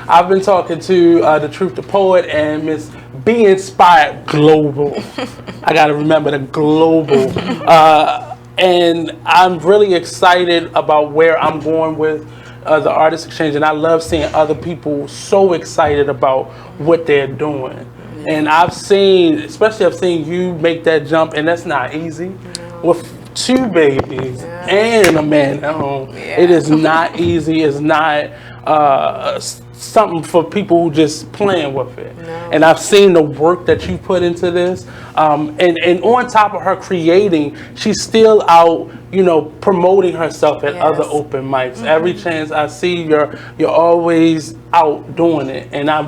I've been talking to DaTruth, DaPoet, and Miss Be Inspired Global. I gotta remember the global. And I'm really excited about where I'm going with the Artist Exchange, and I love seeing other people so excited about what they're doing. And I've seen you make that jump, and that's not easy. With 2 babies and a man at home, it is not easy. It's not something for people who just playing with it. And I've seen the work that you put into this. And on top of her creating, she's still out, promoting herself at other open mics. Every chance I see, you're always out doing it. And I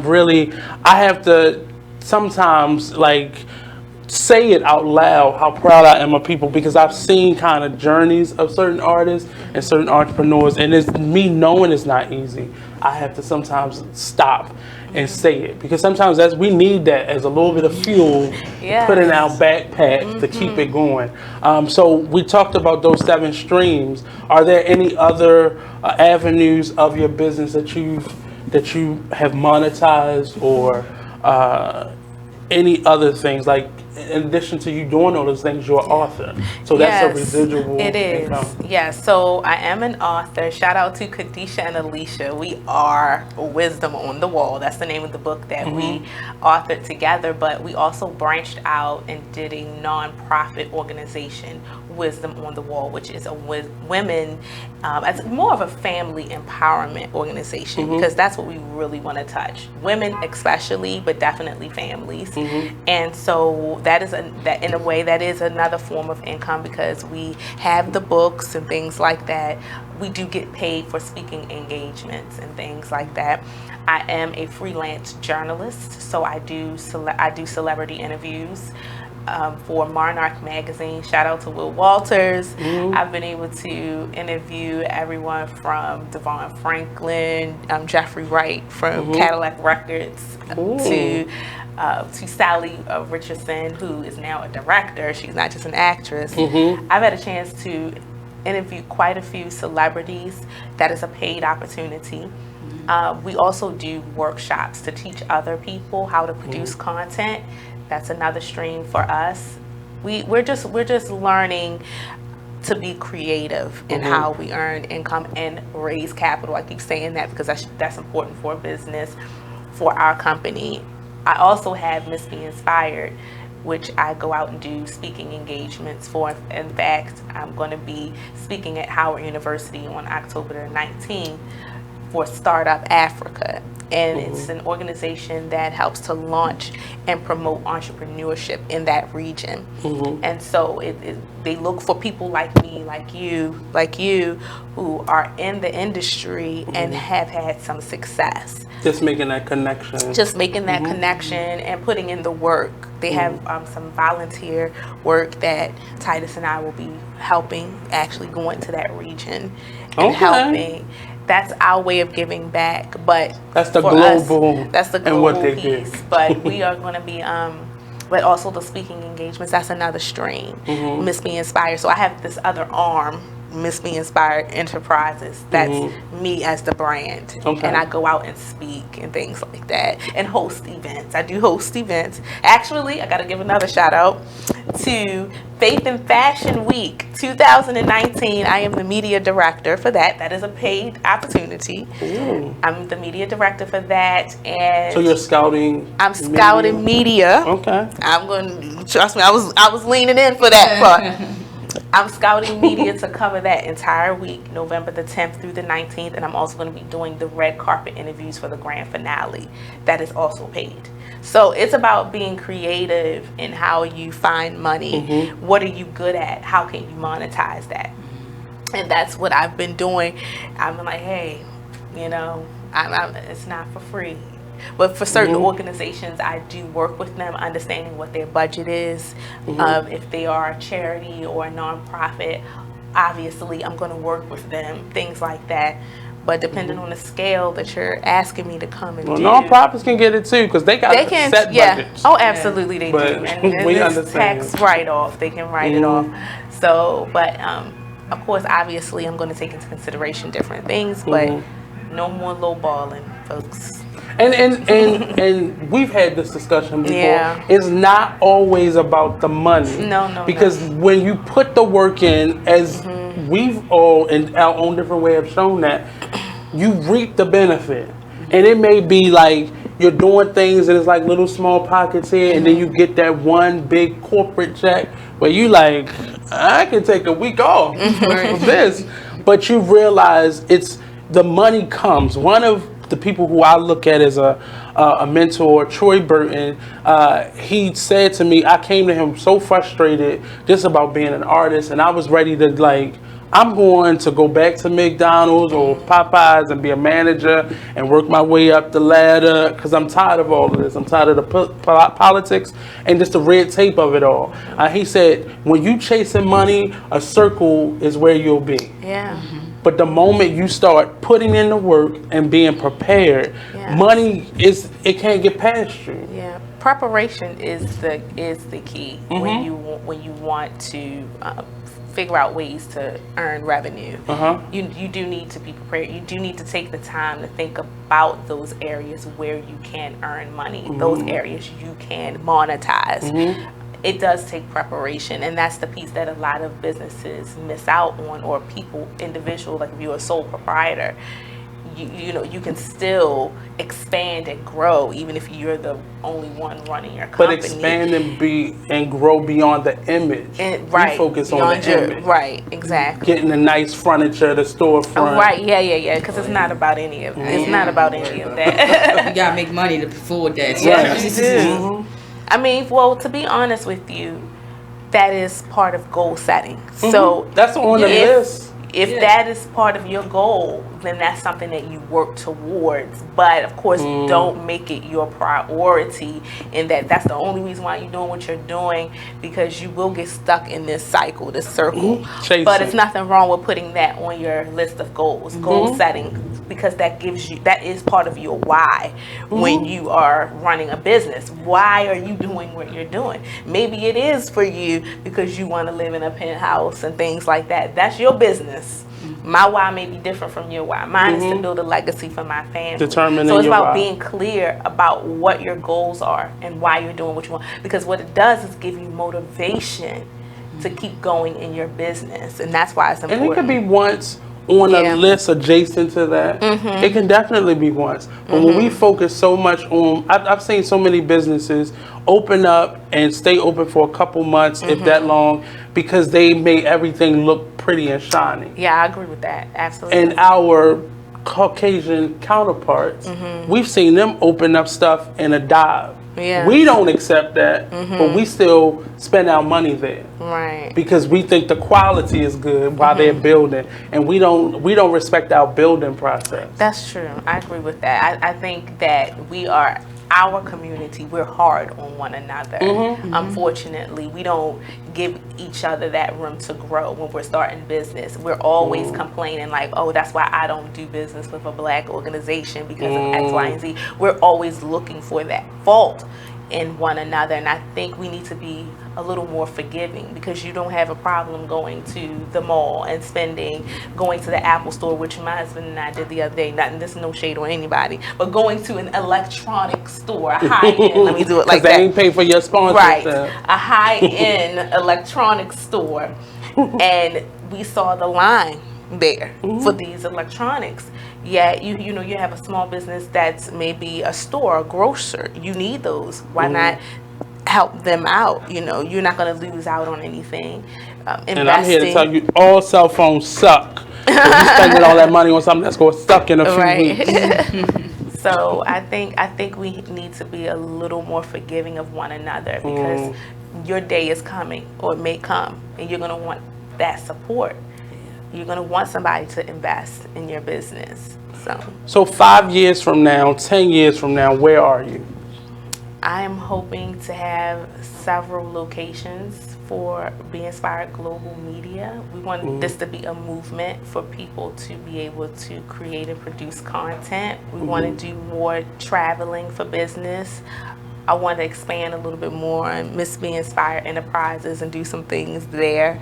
have to sometimes say it out loud how proud I am of people, because I've seen kind of journeys of certain artists and certain entrepreneurs, and it's me knowing it's not easy. I have to sometimes stop and say it, because sometimes we need that as a little bit of fuel to put in our backpack to keep it going. So we talked about those 7 streams. Are there any other avenues of your business that you have monetized, or any other things? Like in addition to you doing all those things, you're an author. So that's a residual It is. income. Yes. So I am an author. Shout out to Kadisha and Alicia. We are Wisdom on the Wall. That's the name of the book that we authored together. But we also branched out and did a nonprofit organization, Wisdom on the Wall, which is a women, as more of a family empowerment organization, because that's what we really want to touch. Women especially, but definitely families. And so that is that in a way that is another form of income, because we have the books and things like that. We do get paid for speaking engagements and things like that. I am a freelance journalist, so I do celebrity interviews for Monarch magazine. Shout out to Will Walters. I've been able to interview everyone from Devon Franklin, Jeffrey Wright from Cadillac Records, to Sally Richardson, who is now a director. She's not just an actress. I've had a chance to interview quite a few celebrities. That is a paid opportunity. We also do workshops to teach other people how to produce content. That's another stream for us. We're just learning to be creative in how we earn income and raise capital. I keep saying that because that's important for a business, for our company. I also have Miss Be Inspired, which I go out and do speaking engagements for. In fact, I'm going to be speaking at Howard University on October the 19th for Startup Africa. And it's an organization that helps to launch and promote entrepreneurship in that region. And so they look for people like me, like you, who are in the industry and have had some success. Just making that connection. Just making that connection and putting in the work. They have some volunteer work that Titus and I will be helping, actually going to that region and helping. That's our way of giving back, but that's the global. That's the global and what they piece. do. But we are going to be, but also the speaking engagements. That's another stream. Miss Be Inspired. So I have this other arm, Miss Be Inspired Enterprises. That's me as the brand, and I go out and speak and things like that, and host events. I do host events. Actually, I got to give another shout out to Faith and Fashion Week 2019. I am the media director for that. That is a paid opportunity. I'm the media director for that, and so you're scouting. I'm scouting media. Okay. I'm going to trust me. I was leaning in for that part. I'm scouting media to cover that entire week, November the 10th through the 19th, and I'm also going to be doing the red carpet interviews for the grand finale. That is also paid. So it's about being creative in how you find money. What are you good at? How can you monetize that? And that's what I've been doing. I'm like, hey, it's not for free. But for certain organizations, I do work with them, understanding what their budget is. If they are a charity or a nonprofit, obviously I'm going to work with them, things like that. But depending on the scale that you're asking me to come and do. Nonprofits can get it too, because they got set budgets. Oh, absolutely they do. And we it's tax write-off. They can write it off. So, but of course, obviously, I'm going to take into consideration different things, but no more lowballing, folks. And we've had this discussion before. Yeah. It's not always about the money. No. Because when you put the work in, as we've all in our own different way have shown that, you reap the benefit. And it may be like you're doing things and it's like little small pockets here, and then you get that one big corporate check where you like, I can take a week off for this. But you realize the money comes. One of the people who I look at as a mentor, Troy Burton, he said to me, I came to him so frustrated just about being an artist, and I was ready to I'm going to go back to McDonald's or Popeyes and be a manager and work my way up the ladder, because I'm tired of all of this. I'm tired of the politics and just the red tape of it all. He said, when you chasing money, a circle is where you'll be. Yeah. But the moment you start putting in the work and being prepared, money it can't get past you. Yeah, preparation is the key when you want to figure out ways to earn revenue. You do need to be prepared. You do need to take the time to think about those areas where you can earn money, those areas you can monetize. it does take preparation, and that's the piece that a lot of businesses miss out on, or people, individual, like if you're a sole proprietor, you know, you can still expand and grow even if you're the only one running your company. But expand and grow beyond the image. Right. We focus on the image. Right, exactly. Getting the nice furniture, the storefront. Right, yeah, because it's not about any of that. It's not about any of that. You gotta make money to afford that. Yes, you do. I mean, well, to be honest with you, that is part of goal setting. So that's on the list. If that is part of your goal, then that's something that you work towards. But of course, don't make it your priority in that's the only reason why you're doing what you're doing, because you will get stuck in this cycle, this circle. But it's nothing wrong with putting that on your list of goals, goal setting, because that is part of your why when you are running a business. Why are you doing what you're doing? Maybe it is for you because you want to live in a penthouse and things like that. That's your business. My why may be different from your why. Mine is to build a legacy for my family. So it's about being clear about what your goals are and why you're doing what you want. Because what it does is give you motivation to keep going in your business. And that's why it's important. And it could be once on a list adjacent to that. It can definitely be once. But when we focus so much on, I've seen so many businesses open up and stay open for a couple months, if that long, because they made everything look pretty and shiny. Yeah, I agree with that. Absolutely. And our Caucasian counterparts, we've seen them open up stuff in a dive. Yeah. We don't accept that, but we still spend our money there. Right. Because we think the quality is good while they're building, and we don't respect our building process. That's true. I agree with that. I think that our community, we're hard on one another. Unfortunately, we don't give each other that room to grow when we're starting business. We're always complaining like, oh, that's why I don't do business with a black organization because of X, Y, and Z. We're always looking for that fault in one another, and I think we need to be a little more forgiving, because you don't have a problem going to the mall and going to the Apple store, which my husband and I did the other day. There's no shade on anybody, but going to an electronic store, a high-end, let me do it like that. They ain't pay for your sponsor. Right, a high-end electronic store, and we saw the line there for these electronics. Yeah, you know, you have a small business that's maybe a store, a grocer. You need those. Why not help them out? You know, you're not going to lose out on anything. And I'm here to tell you, all cell phones suck. So you spending all that money on something that's going to suck in a few weeks. So I think we need to be a little more forgiving of one another, because your day is coming, or it may come, and you're going to want that support. You're going to want somebody to invest in your business. So 5 years from now, 10 years from now, where are you? I am hoping to have several locations for Be Inspired Global Media. We want this to be a movement for people to be able to create and produce content. We want to do more traveling for business. I want to expand a little bit more on Miss Be Inspired Enterprises and do some things there.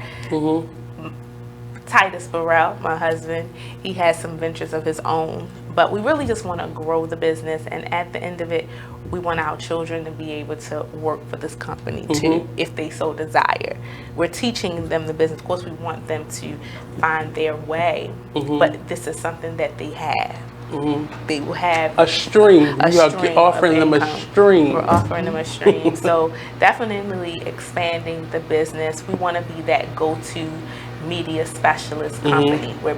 Titus Burrell, my husband, he has some ventures of his own, but we really just want to grow the business, and at the end of it, we want our children to be able to work for this company too, if they so desire. We're teaching them the business. Of course, we want them to find their way, but this is something that they have. They will have a stream. We are offering them a stream. We're offering them a stream. So definitely expanding the business. We want to be that go-to media specialist company where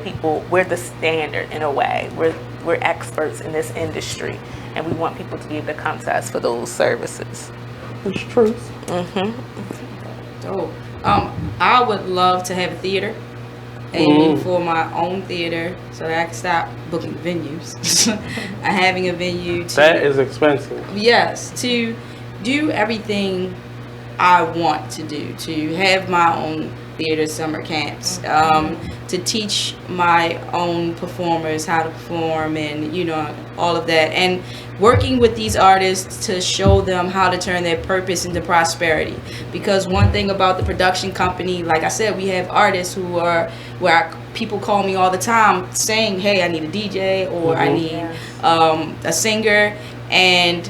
we're the standard in a way. We're experts in this industry, and we want people to be able to come to us for those services. It's true. So, I would love to have a theater, aiming for my own theater so that I can stop booking venues. Having a venue that is expensive. Yes, to do everything I want to do, to have my own theater summer camps, to teach my own performers how to perform, and all of that, and working with these artists to show them how to turn their purpose into prosperity. Because one thing about the production company, like I said, we have artists who are people call me all the time saying, hey, I need a DJ, or I need a singer, and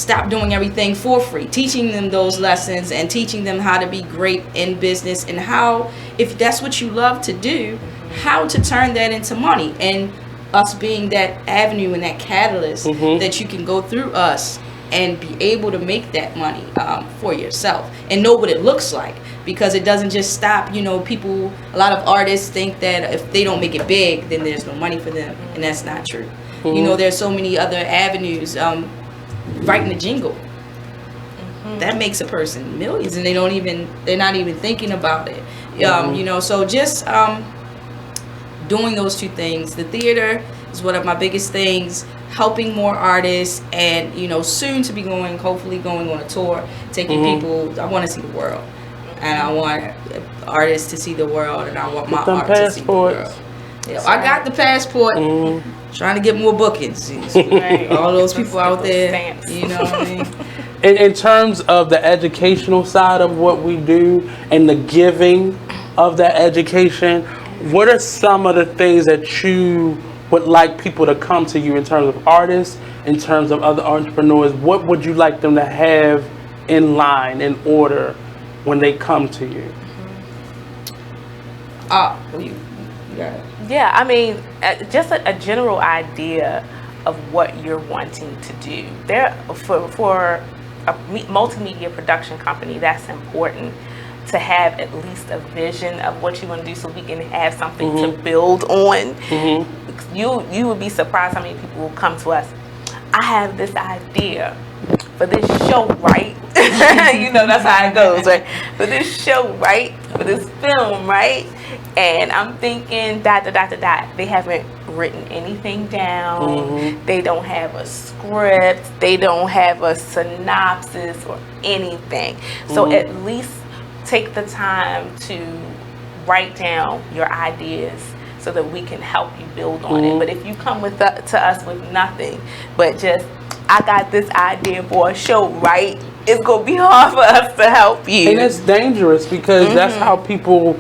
stop doing everything for free, teaching them those lessons and teaching them how to be great in business and how, if that's what you love to do, how to turn that into money, and us being that avenue and that catalyst that you can go through us and be able to make that money for yourself and know what it looks like, because it doesn't just stop. People, a lot of artists think that if they don't make it big, then there's no money for them, and that's not true. There's so many other avenues. Writing a jingle, that makes a person millions, and they're not even thinking about it. So just doing those two things. The theater is one of my biggest things, helping more artists, and soon to be hopefully going on a tour, taking people. I want to see the world, and I want artists to see the world, and I want my art to see the world. I got the passport. Trying to get more bookings. All those people out there, you know what I mean? In terms of the educational side of what we do and the giving of that education, what are some of the things that you would like people to come to you in terms of artists, in terms of other entrepreneurs? What would you like them to have in line, in order, when they come to you? Yeah, I mean, just a general idea of what you're wanting to do. For a multimedia production company, that's important to have at least a vision of what you want to do, so we can have something to build on. You would be surprised how many people will come to us. I have this idea for this show, right? That's how it goes, right? For this show, right? For this film, right? And I'm thinking dot. They haven't written anything down. They don't have a script. They don't have a synopsis or anything. So at least take the time to write down your ideas so that we can help you build on it. But if you come to us with nothing but just, I got this idea for a show, right? It's going to be hard for us to help you. And it's dangerous, because that's how people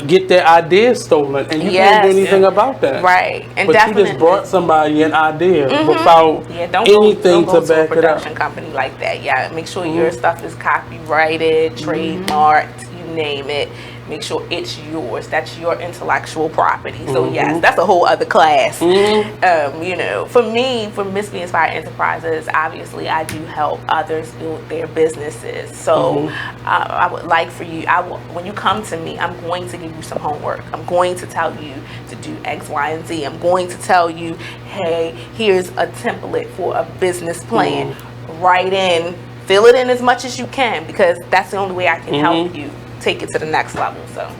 get their ideas stolen, and you can't do anything about that. Right. And but you just brought somebody an idea without anything to back it up. Don't go to a production company like that. Yeah, make sure your stuff is copyrighted, trademarked, you name it. Make sure it's yours. That's your intellectual property. So yes, that's a whole other class. For me, for Miss Be Inspired Enterprises, obviously I do help others build their businesses. So I would like for you, when you come to me, I'm going to give you some homework. I'm going to tell you to do X, Y, and Z. I'm going to tell you, hey, here's a template for a business plan. Write in, fill it in as much as you can, because that's the only way I can help you take it to the next level. So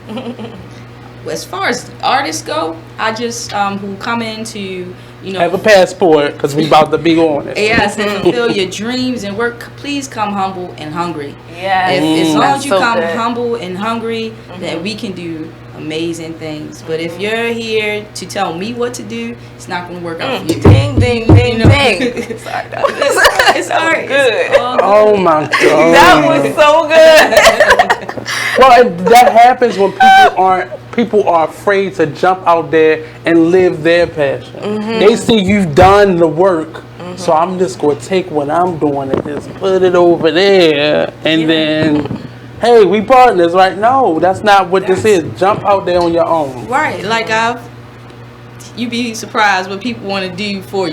as far as artists go, I just who come into have a passport, because we about to be on it. Yes, and fulfill your dreams and work. Please come humble and hungry. Yes. As long as you come humble and hungry, then we can do amazing things. But if you're here to tell me what to do, it's not going to work out for you. Ding, ding, ding, ding. Sorry, it's all right. Good. Oh my God. That was so good. Well, that happens when people are afraid to jump out there and live their passion. They see you've done the work, so I'm just going to take what I'm doing and just put it over there, and then, hey, we partners, right? No, that's not what this is. Jump out there on your own. Right, like you'd be surprised what people want to do for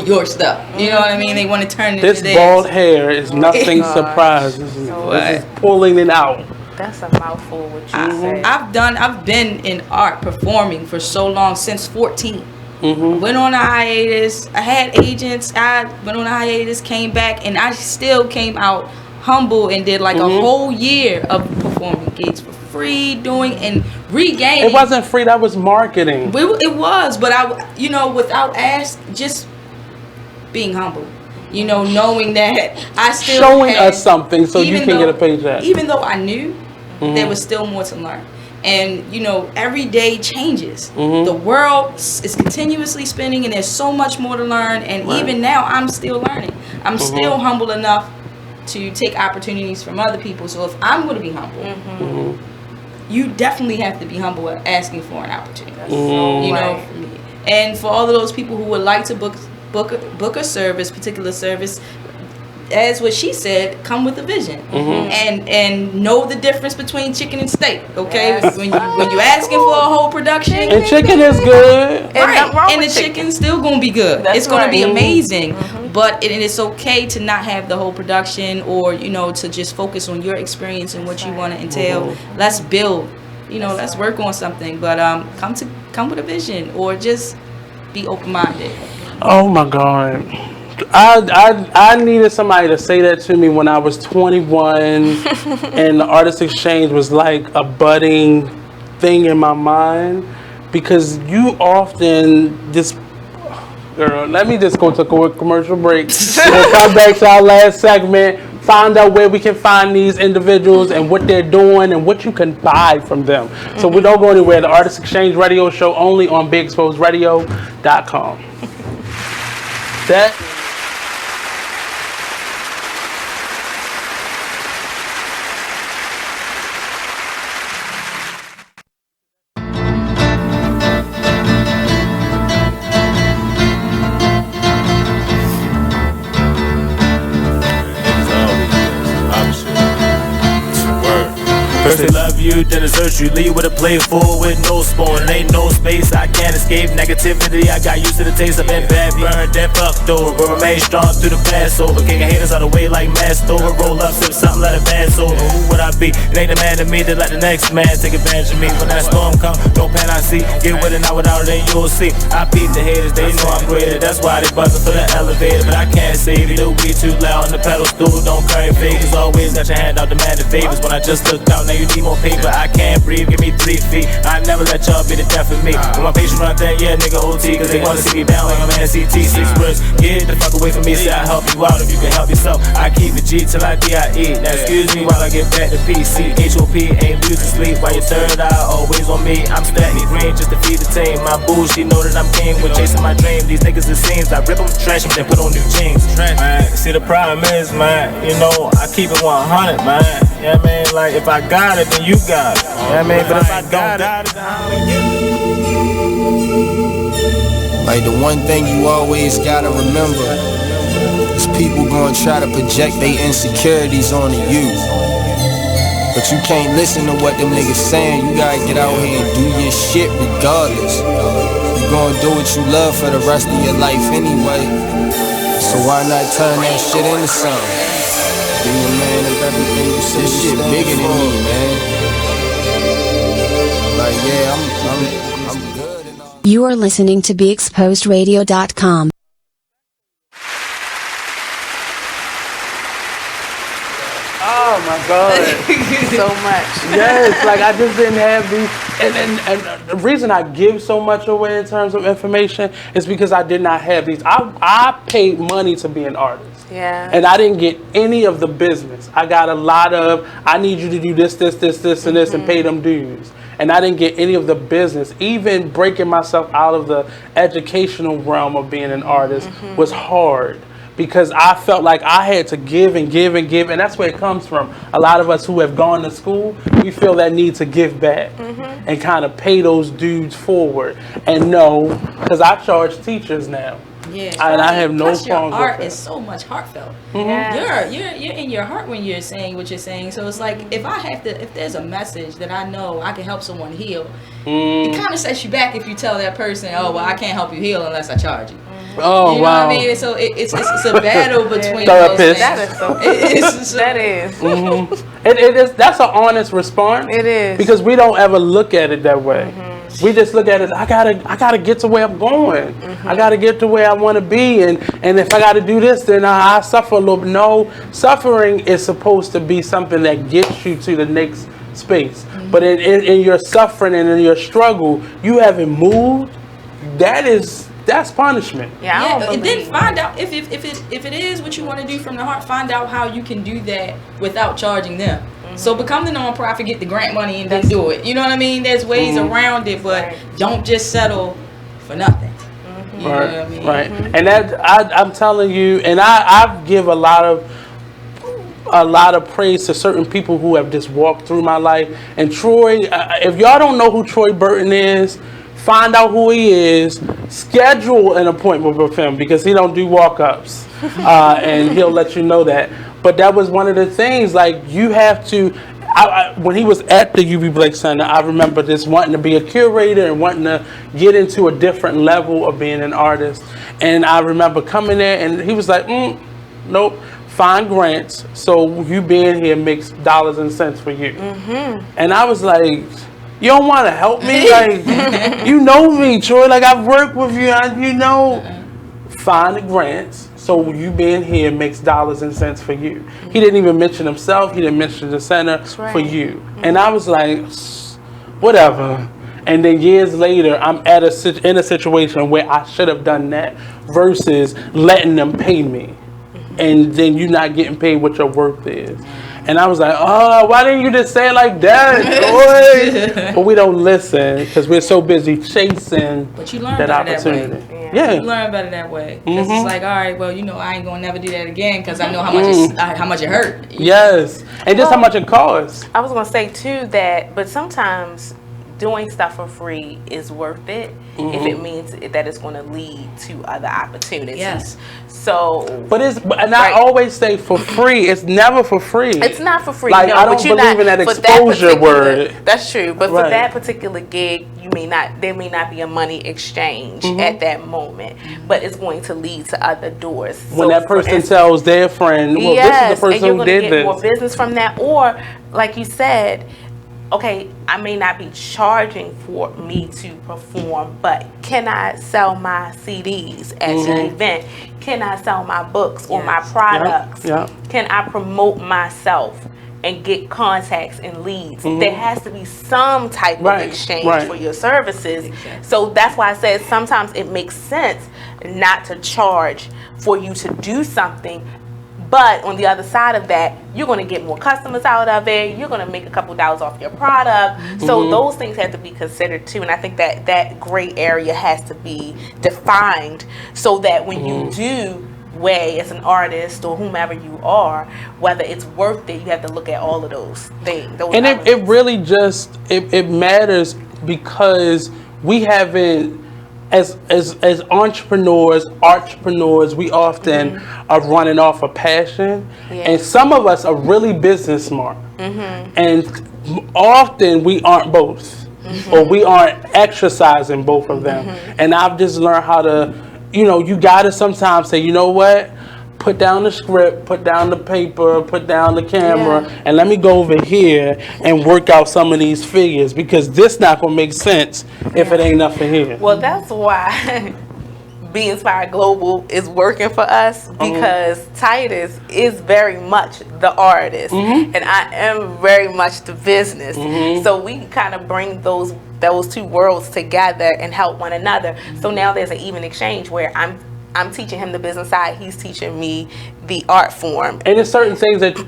your stuff. You know what I mean? They want to turn it into this bald hair is nothing surprising. This is pulling it out. That's a mouthful what you say. I've been in art performing for so long, since 14. Went on a hiatus. I had agents. I went on a hiatus, came back, and I still came out humble and did like a whole year of performing gigs for free, doing and regaining. It wasn't free, that was marketing. It was, but without just being humble. Knowing that I still showing us something so you can get a paycheck. Even though I knew there was still more to learn. And every day changes. The world is continuously spinning, and there's so much more to learn. And even now, I'm still learning. I'm still humble enough to take opportunities from other people. So if I'm going to be humble, you definitely have to be humble at asking for an opportunity. And for all of those people who would like to book a service, particular service, as what she said, come with a vision, and know the difference between chicken and steak. Okay, when you asking for a whole production, and chicken is good, right? And the chicken's still gonna be good. It's gonna be amazing. But it's okay to not have the whole production, or to just focus on your experience and what you want to entail. Let's build. Let's work on something. But come with a vision, or just be open-minded. Oh my God. I needed somebody to say that to me when I was 21 and the Artist Exchange was like a budding thing in my mind, because you often just, girl, let me just go to a commercial break. We'll come back to our last segment, find out where we can find these individuals and what they're doing and what you can buy from them. So we don't go anywhere. The Artist Exchange Radio Show only on BigExposedRadio.com. That First they love you, then desert you. Leave with a plate full with no spoon. Ain't no space, I can't escape negativity. I got used to the taste of been bad, burned, then fucked over. But remain strong through the Passover. Kicking haters out of the way like masked over. Roll up, sip something, let it pass over. Who would I be? It ain't the man to me to let the next man take advantage of me. When that storm come, no pan I see. Get with it, not without it, then you'll see. I beat the haters, they know I'm greater. That's why they buzzing for the elevator. But I can't save you, we too loud on the pedal stool. Don't carry fakers, always got your hand out demanding favors. When I just looked out, now you need more paper. I can't breathe, give me 3 feet. I never let y'all be the death of me. When my patience run thin, yeah, nigga OT, cause they wanna see me down like I'm an NCT. 6 words, get the fuck away from me. Say I help you out if you can help yourself. I keep the G till I DIE. Now excuse me while I get back to PC. HOP ain't losing sleep while your third eye always on me. I'm stacking green just to feed the team. My boo, she know that I'm king with chasing my dream. These niggas it seems I rip them, trash them, then put on new jeans. Man, see the problem is, man, I keep it 100, man. Yeah, I mean, like if I got it, then you got it. Yeah, I mean, but if I got it, like the one thing you always gotta remember is people gonna try to project their insecurities onto you. But you can't listen to what them niggas saying. You gotta get out here and do your shit regardless. You gonna do what you love for the rest of your life anyway. So why not turn that shit into something? Be a man of everything you say. This shit bigger than me, man. Like, yeah, I'm good and all. You are listening to BeExposedRadio.com. oh my God. So much. Yes, like I just didn't have these. And the reason I give so much away in terms of information is because I did not have these. I paid money to be an artist. Yeah. And I didn't get any of the business. I got a lot of, I need you to do this, and this, and pay them dues. And I didn't get any of the business. Even breaking myself out of the educational realm of being an artist was hard, because I felt like I had to give and give and give. And that's where it comes from. A lot of us who have gone to school, we feel that need to give back and kind of pay those dudes forward. And no, because I charge teachers now. Yeah, and I have no plus your problems art with is so much heartfelt. Yeah. You're in your heart when you're saying what you're saying. So it's like if there's a message that I know I can help someone heal, it kind of sets you back if you tell that person, oh well, I can't help you heal unless I charge you. Oh, you know wow. what I mean? So it's a battle between Therapist. That is. It is. That's an honest response. It is, because we don't ever look at it that way. We just look at it. I gotta get to where I'm going. I gotta get to where I want to be, and if I gotta do this, then I suffer a little bit. No, suffering is supposed to be something that gets you to the next space. But in your suffering and in your struggle, you haven't moved. That's punishment. And then find out if it is what you want to do from the heart. Find out how you can do that without charging them. So become the nonprofit, get the grant money, and then do it. You know what I mean? There's ways around it, but don't just settle for nothing. You know what I mean? Right. And that I'm telling you, and I give a lot of praise to certain people who have just walked through my life. And Troy, if y'all don't know who Troy Burton is, find out who he is, schedule an appointment with him because he don't do walk-ups, and he'll let you know that. But that was one of the things, like, you have to, when he was at the UB Blake Center, I remember just wanting to be a curator and wanting to get into a different level of being an artist. And I remember coming there and he was like, nope, find grants, so you being here makes dollars and cents for you. And I was like, you don't want to help me? Like, you know me, Troy. Like, I've worked with you. Find the grants, so you being here makes dollars and cents for you. He didn't even mention himself. He didn't mention the center for you. And I was like, whatever. And then years later, I'm in a situation where I should have done that versus letting them pay me. And then you not getting paid what your worth is. And I was like, oh, why didn't you just say it like that, Troy? But we don't listen because we're so busy chasing but you learn that opportunity. That way. Yeah. You learn better that way. Because it's like, all right, well, I ain't going to never do that again because I know how much it hurt. Yes. And just how much it costs. I was going to say, too, but sometimes doing stuff for free is worth it if it means that it's going to lead to other opportunities. Yes. So, I always say for free. It's never for free. It's not for free. Like, I don't believe in that exposure word. That's true. But for that particular gig, there may not be a money exchange at that moment, but it's going to lead to other doors. When that person tells their friend, well, this is the person who did this. And you're going to get more business from that. Or, like you said, okay, I may not be charging for me to perform, but can I sell my CDs at an event? Can I sell my books or my products? Can I promote myself and get contacts and leads? There has to be some type of exchange for your services. So that's why I said sometimes it makes sense not to charge for you to do something. But on the other side of that, you're going to get more customers out of it. You're going to make a couple dollars off your product. So those things have to be considered too. And I think that gray area has to be defined so that when you do weigh as an artist or whomever you are, whether it's worth it, you have to look at all of those things. And it really just, it matters because we haven't, as entrepreneurs, we often are running off a passion, and some of us are really business smart, and often we aren't both, or we aren't exercising both of them. And I've just learned how to, you gotta sometimes say, you know what? Put down the script, put down the paper, put down the camera, and let me go over here and work out some of these figures because this not gonna make sense if it ain't nothing here. Well, that's why Be Inspired Global is working for us because Titus is very much the artist and I am very much the business. So we kind of bring those two worlds together and help one another. So now there's an even exchange where I'm teaching him the business side. He's teaching me the art form. And there's certain things that,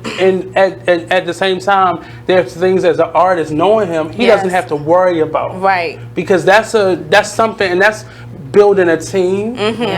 at the same time, there's things as an artist, knowing him, he doesn't have to worry about. Right. Because that's something, and that's building a team.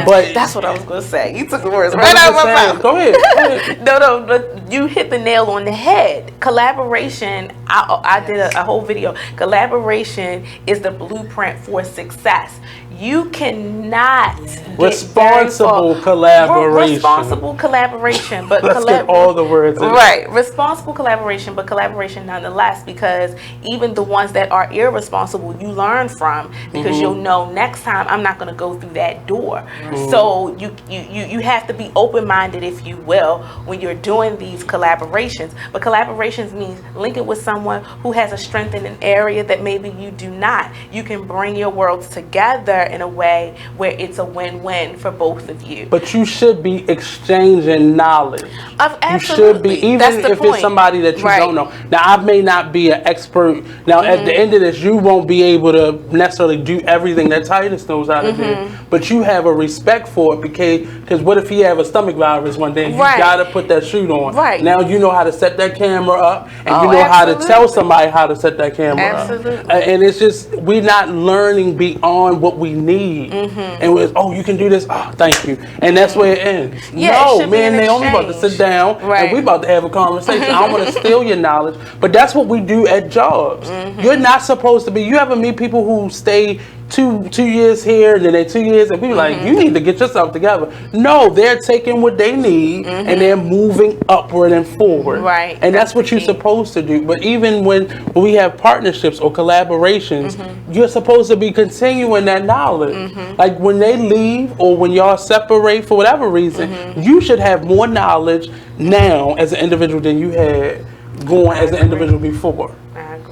But that's what I was going to say. You took the words right out of my mouth. Go ahead. No, but you hit the nail on the head. Collaboration, I did a whole video. Collaboration is the blueprint for success. You cannot responsible collaboration. Responsible collaboration, but let's get all the words in. Right, responsible collaboration, but collaboration nonetheless. Because even the ones that are irresponsible, you learn from because you'll know next time I'm not going to go through that door. So you have to be open-minded, if you will, when you're doing these collaborations. But collaborations means linking with someone who has a strength in an area that maybe you do not. You can bring your worlds together in a way where it's a win-win for both of you. But you should be exchanging knowledge. Absolutely. You should be, even if it's somebody that you don't know. Now, I may not be an expert. Now, at the end of this, you won't be able to necessarily do everything that Titus knows how to do. But you have a respect for it because what if he have a stomach virus one day? You got to put that shoot on. Now you know how to set that camera up, and you know how to tell somebody how to set that camera up. And it's just, we're not learning beyond what we need. And it's, you can do this. Oh, thank you. And that's where it ends. No, me and Naomi about to sit down and we about to have a conversation. I don't want to steal your knowledge, but that's what we do at jobs. You're not supposed to be. You ever meet people who stay 2 years here, and then they 2 years, and people like, you need to get yourself together. No, they're taking what they need and they're moving upward and forward. Right. And that's what you're supposed to do. But even when we have partnerships or collaborations, you're supposed to be continuing that knowledge. Like when they leave or when y'all separate for whatever reason, you should have more knowledge now as an individual than you had going as an individual before.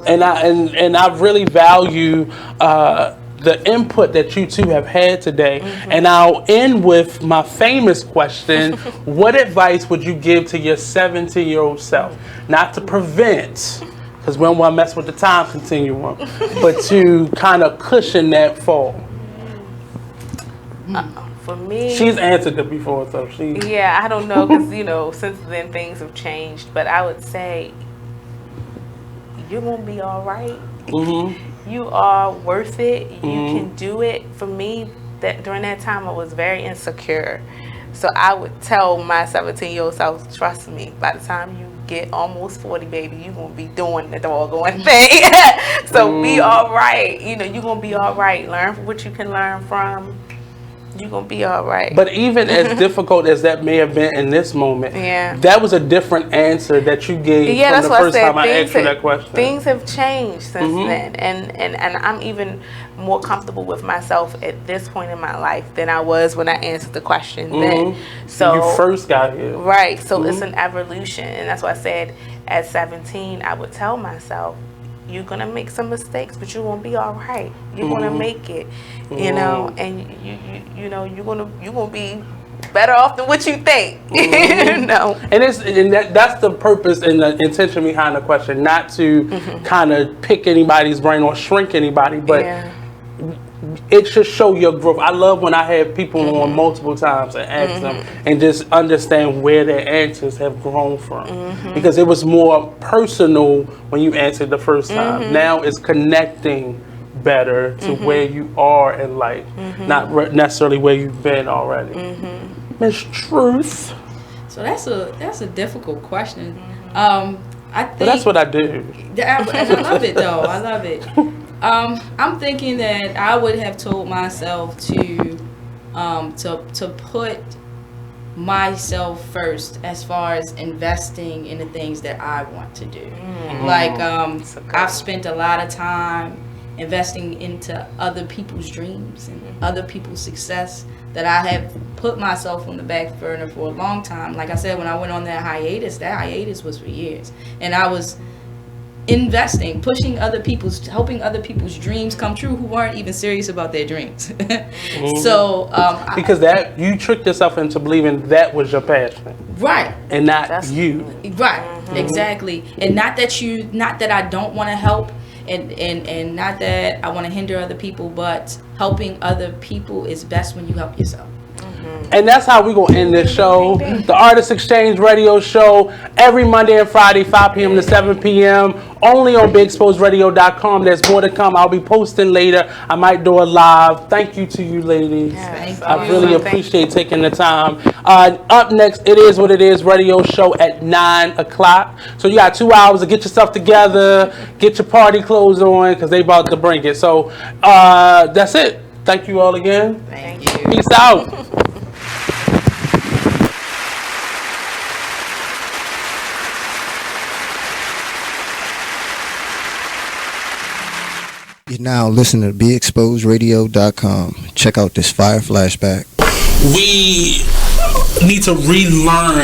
And I really value the input that you two have had today. And I'll end with my famous question. What advice would you give to your 17-year-old self? Not to prevent, because we don't want to mess with the time continuum, but to kind of cushion that fall. For me, she's answered it before, so she... Yeah, I don't know, because, you know, since then things have changed. But I would say, you're going to be all right. You are worth it. You can do it. For me, that during that time, I was very insecure. So I would tell my 17-year-old self, trust me, by the time you get almost 40, baby, you're going to be doing the doggone thing. So be all right. You know, you're going to be all right. Learn from what you can learn from. You're going to be all right. But even as difficult as that may have been in this moment, that was a different answer that you gave from the first time I asked you that question. Things have changed since then. And I'm even more comfortable with myself at this point in my life than I was when I answered the question then. So you first got here. Right. So it's an evolution. And that's why I said at 17, I would tell myself, you're gonna make some mistakes, but you're gonna be all right. You're gonna make it, you know, and you know you're gonna be better off than what you think. You know, and that's the purpose and the intention behind the question, not to kind of pick anybody's brain or shrink anybody, but it should show your growth. I love when I have people on multiple times and ask them and just understand where their answers have grown from. Because it was more personal when you answered the first time. Now it's connecting better to where you are in life, not necessarily where you've been already. Miss Truth. So that's a difficult question. I think that's what I do. And I love it though. I love it. I'm thinking that I would have told myself to put myself first as far as investing in the things that I want to do. Like I've spent a lot of time investing into other people's dreams and other people's success that I have put myself on the back burner for a long time. Like I said, when I went on that hiatus was for years, and I was investing, helping other people's dreams come true who weren't even serious about their dreams. So because that you tricked yourself into believing that was your passion, right, and not you, right, exactly. And not that I don't want to help, and not that I want to hinder other people, but helping other people is best when you help yourself. And that's how we're going to end this show. The Artist Exchange Radio Show, every Monday and Friday, 5 p.m. to 7 p.m. Only on BeExposedRadio.com. There's more to come. I'll be posting later. I might do a live. Thank you to you ladies. Yes, I really appreciate taking the time. Up next, It Is What It Is radio show at 9 o'clock. So you got 2 hours to get yourself together, get your party clothes on, because they about to bring it. So that's it. Thank you all again. Thank you. Peace out. You're now listening to BeExposedRadio.com. Check out this fire flashback. We need to relearn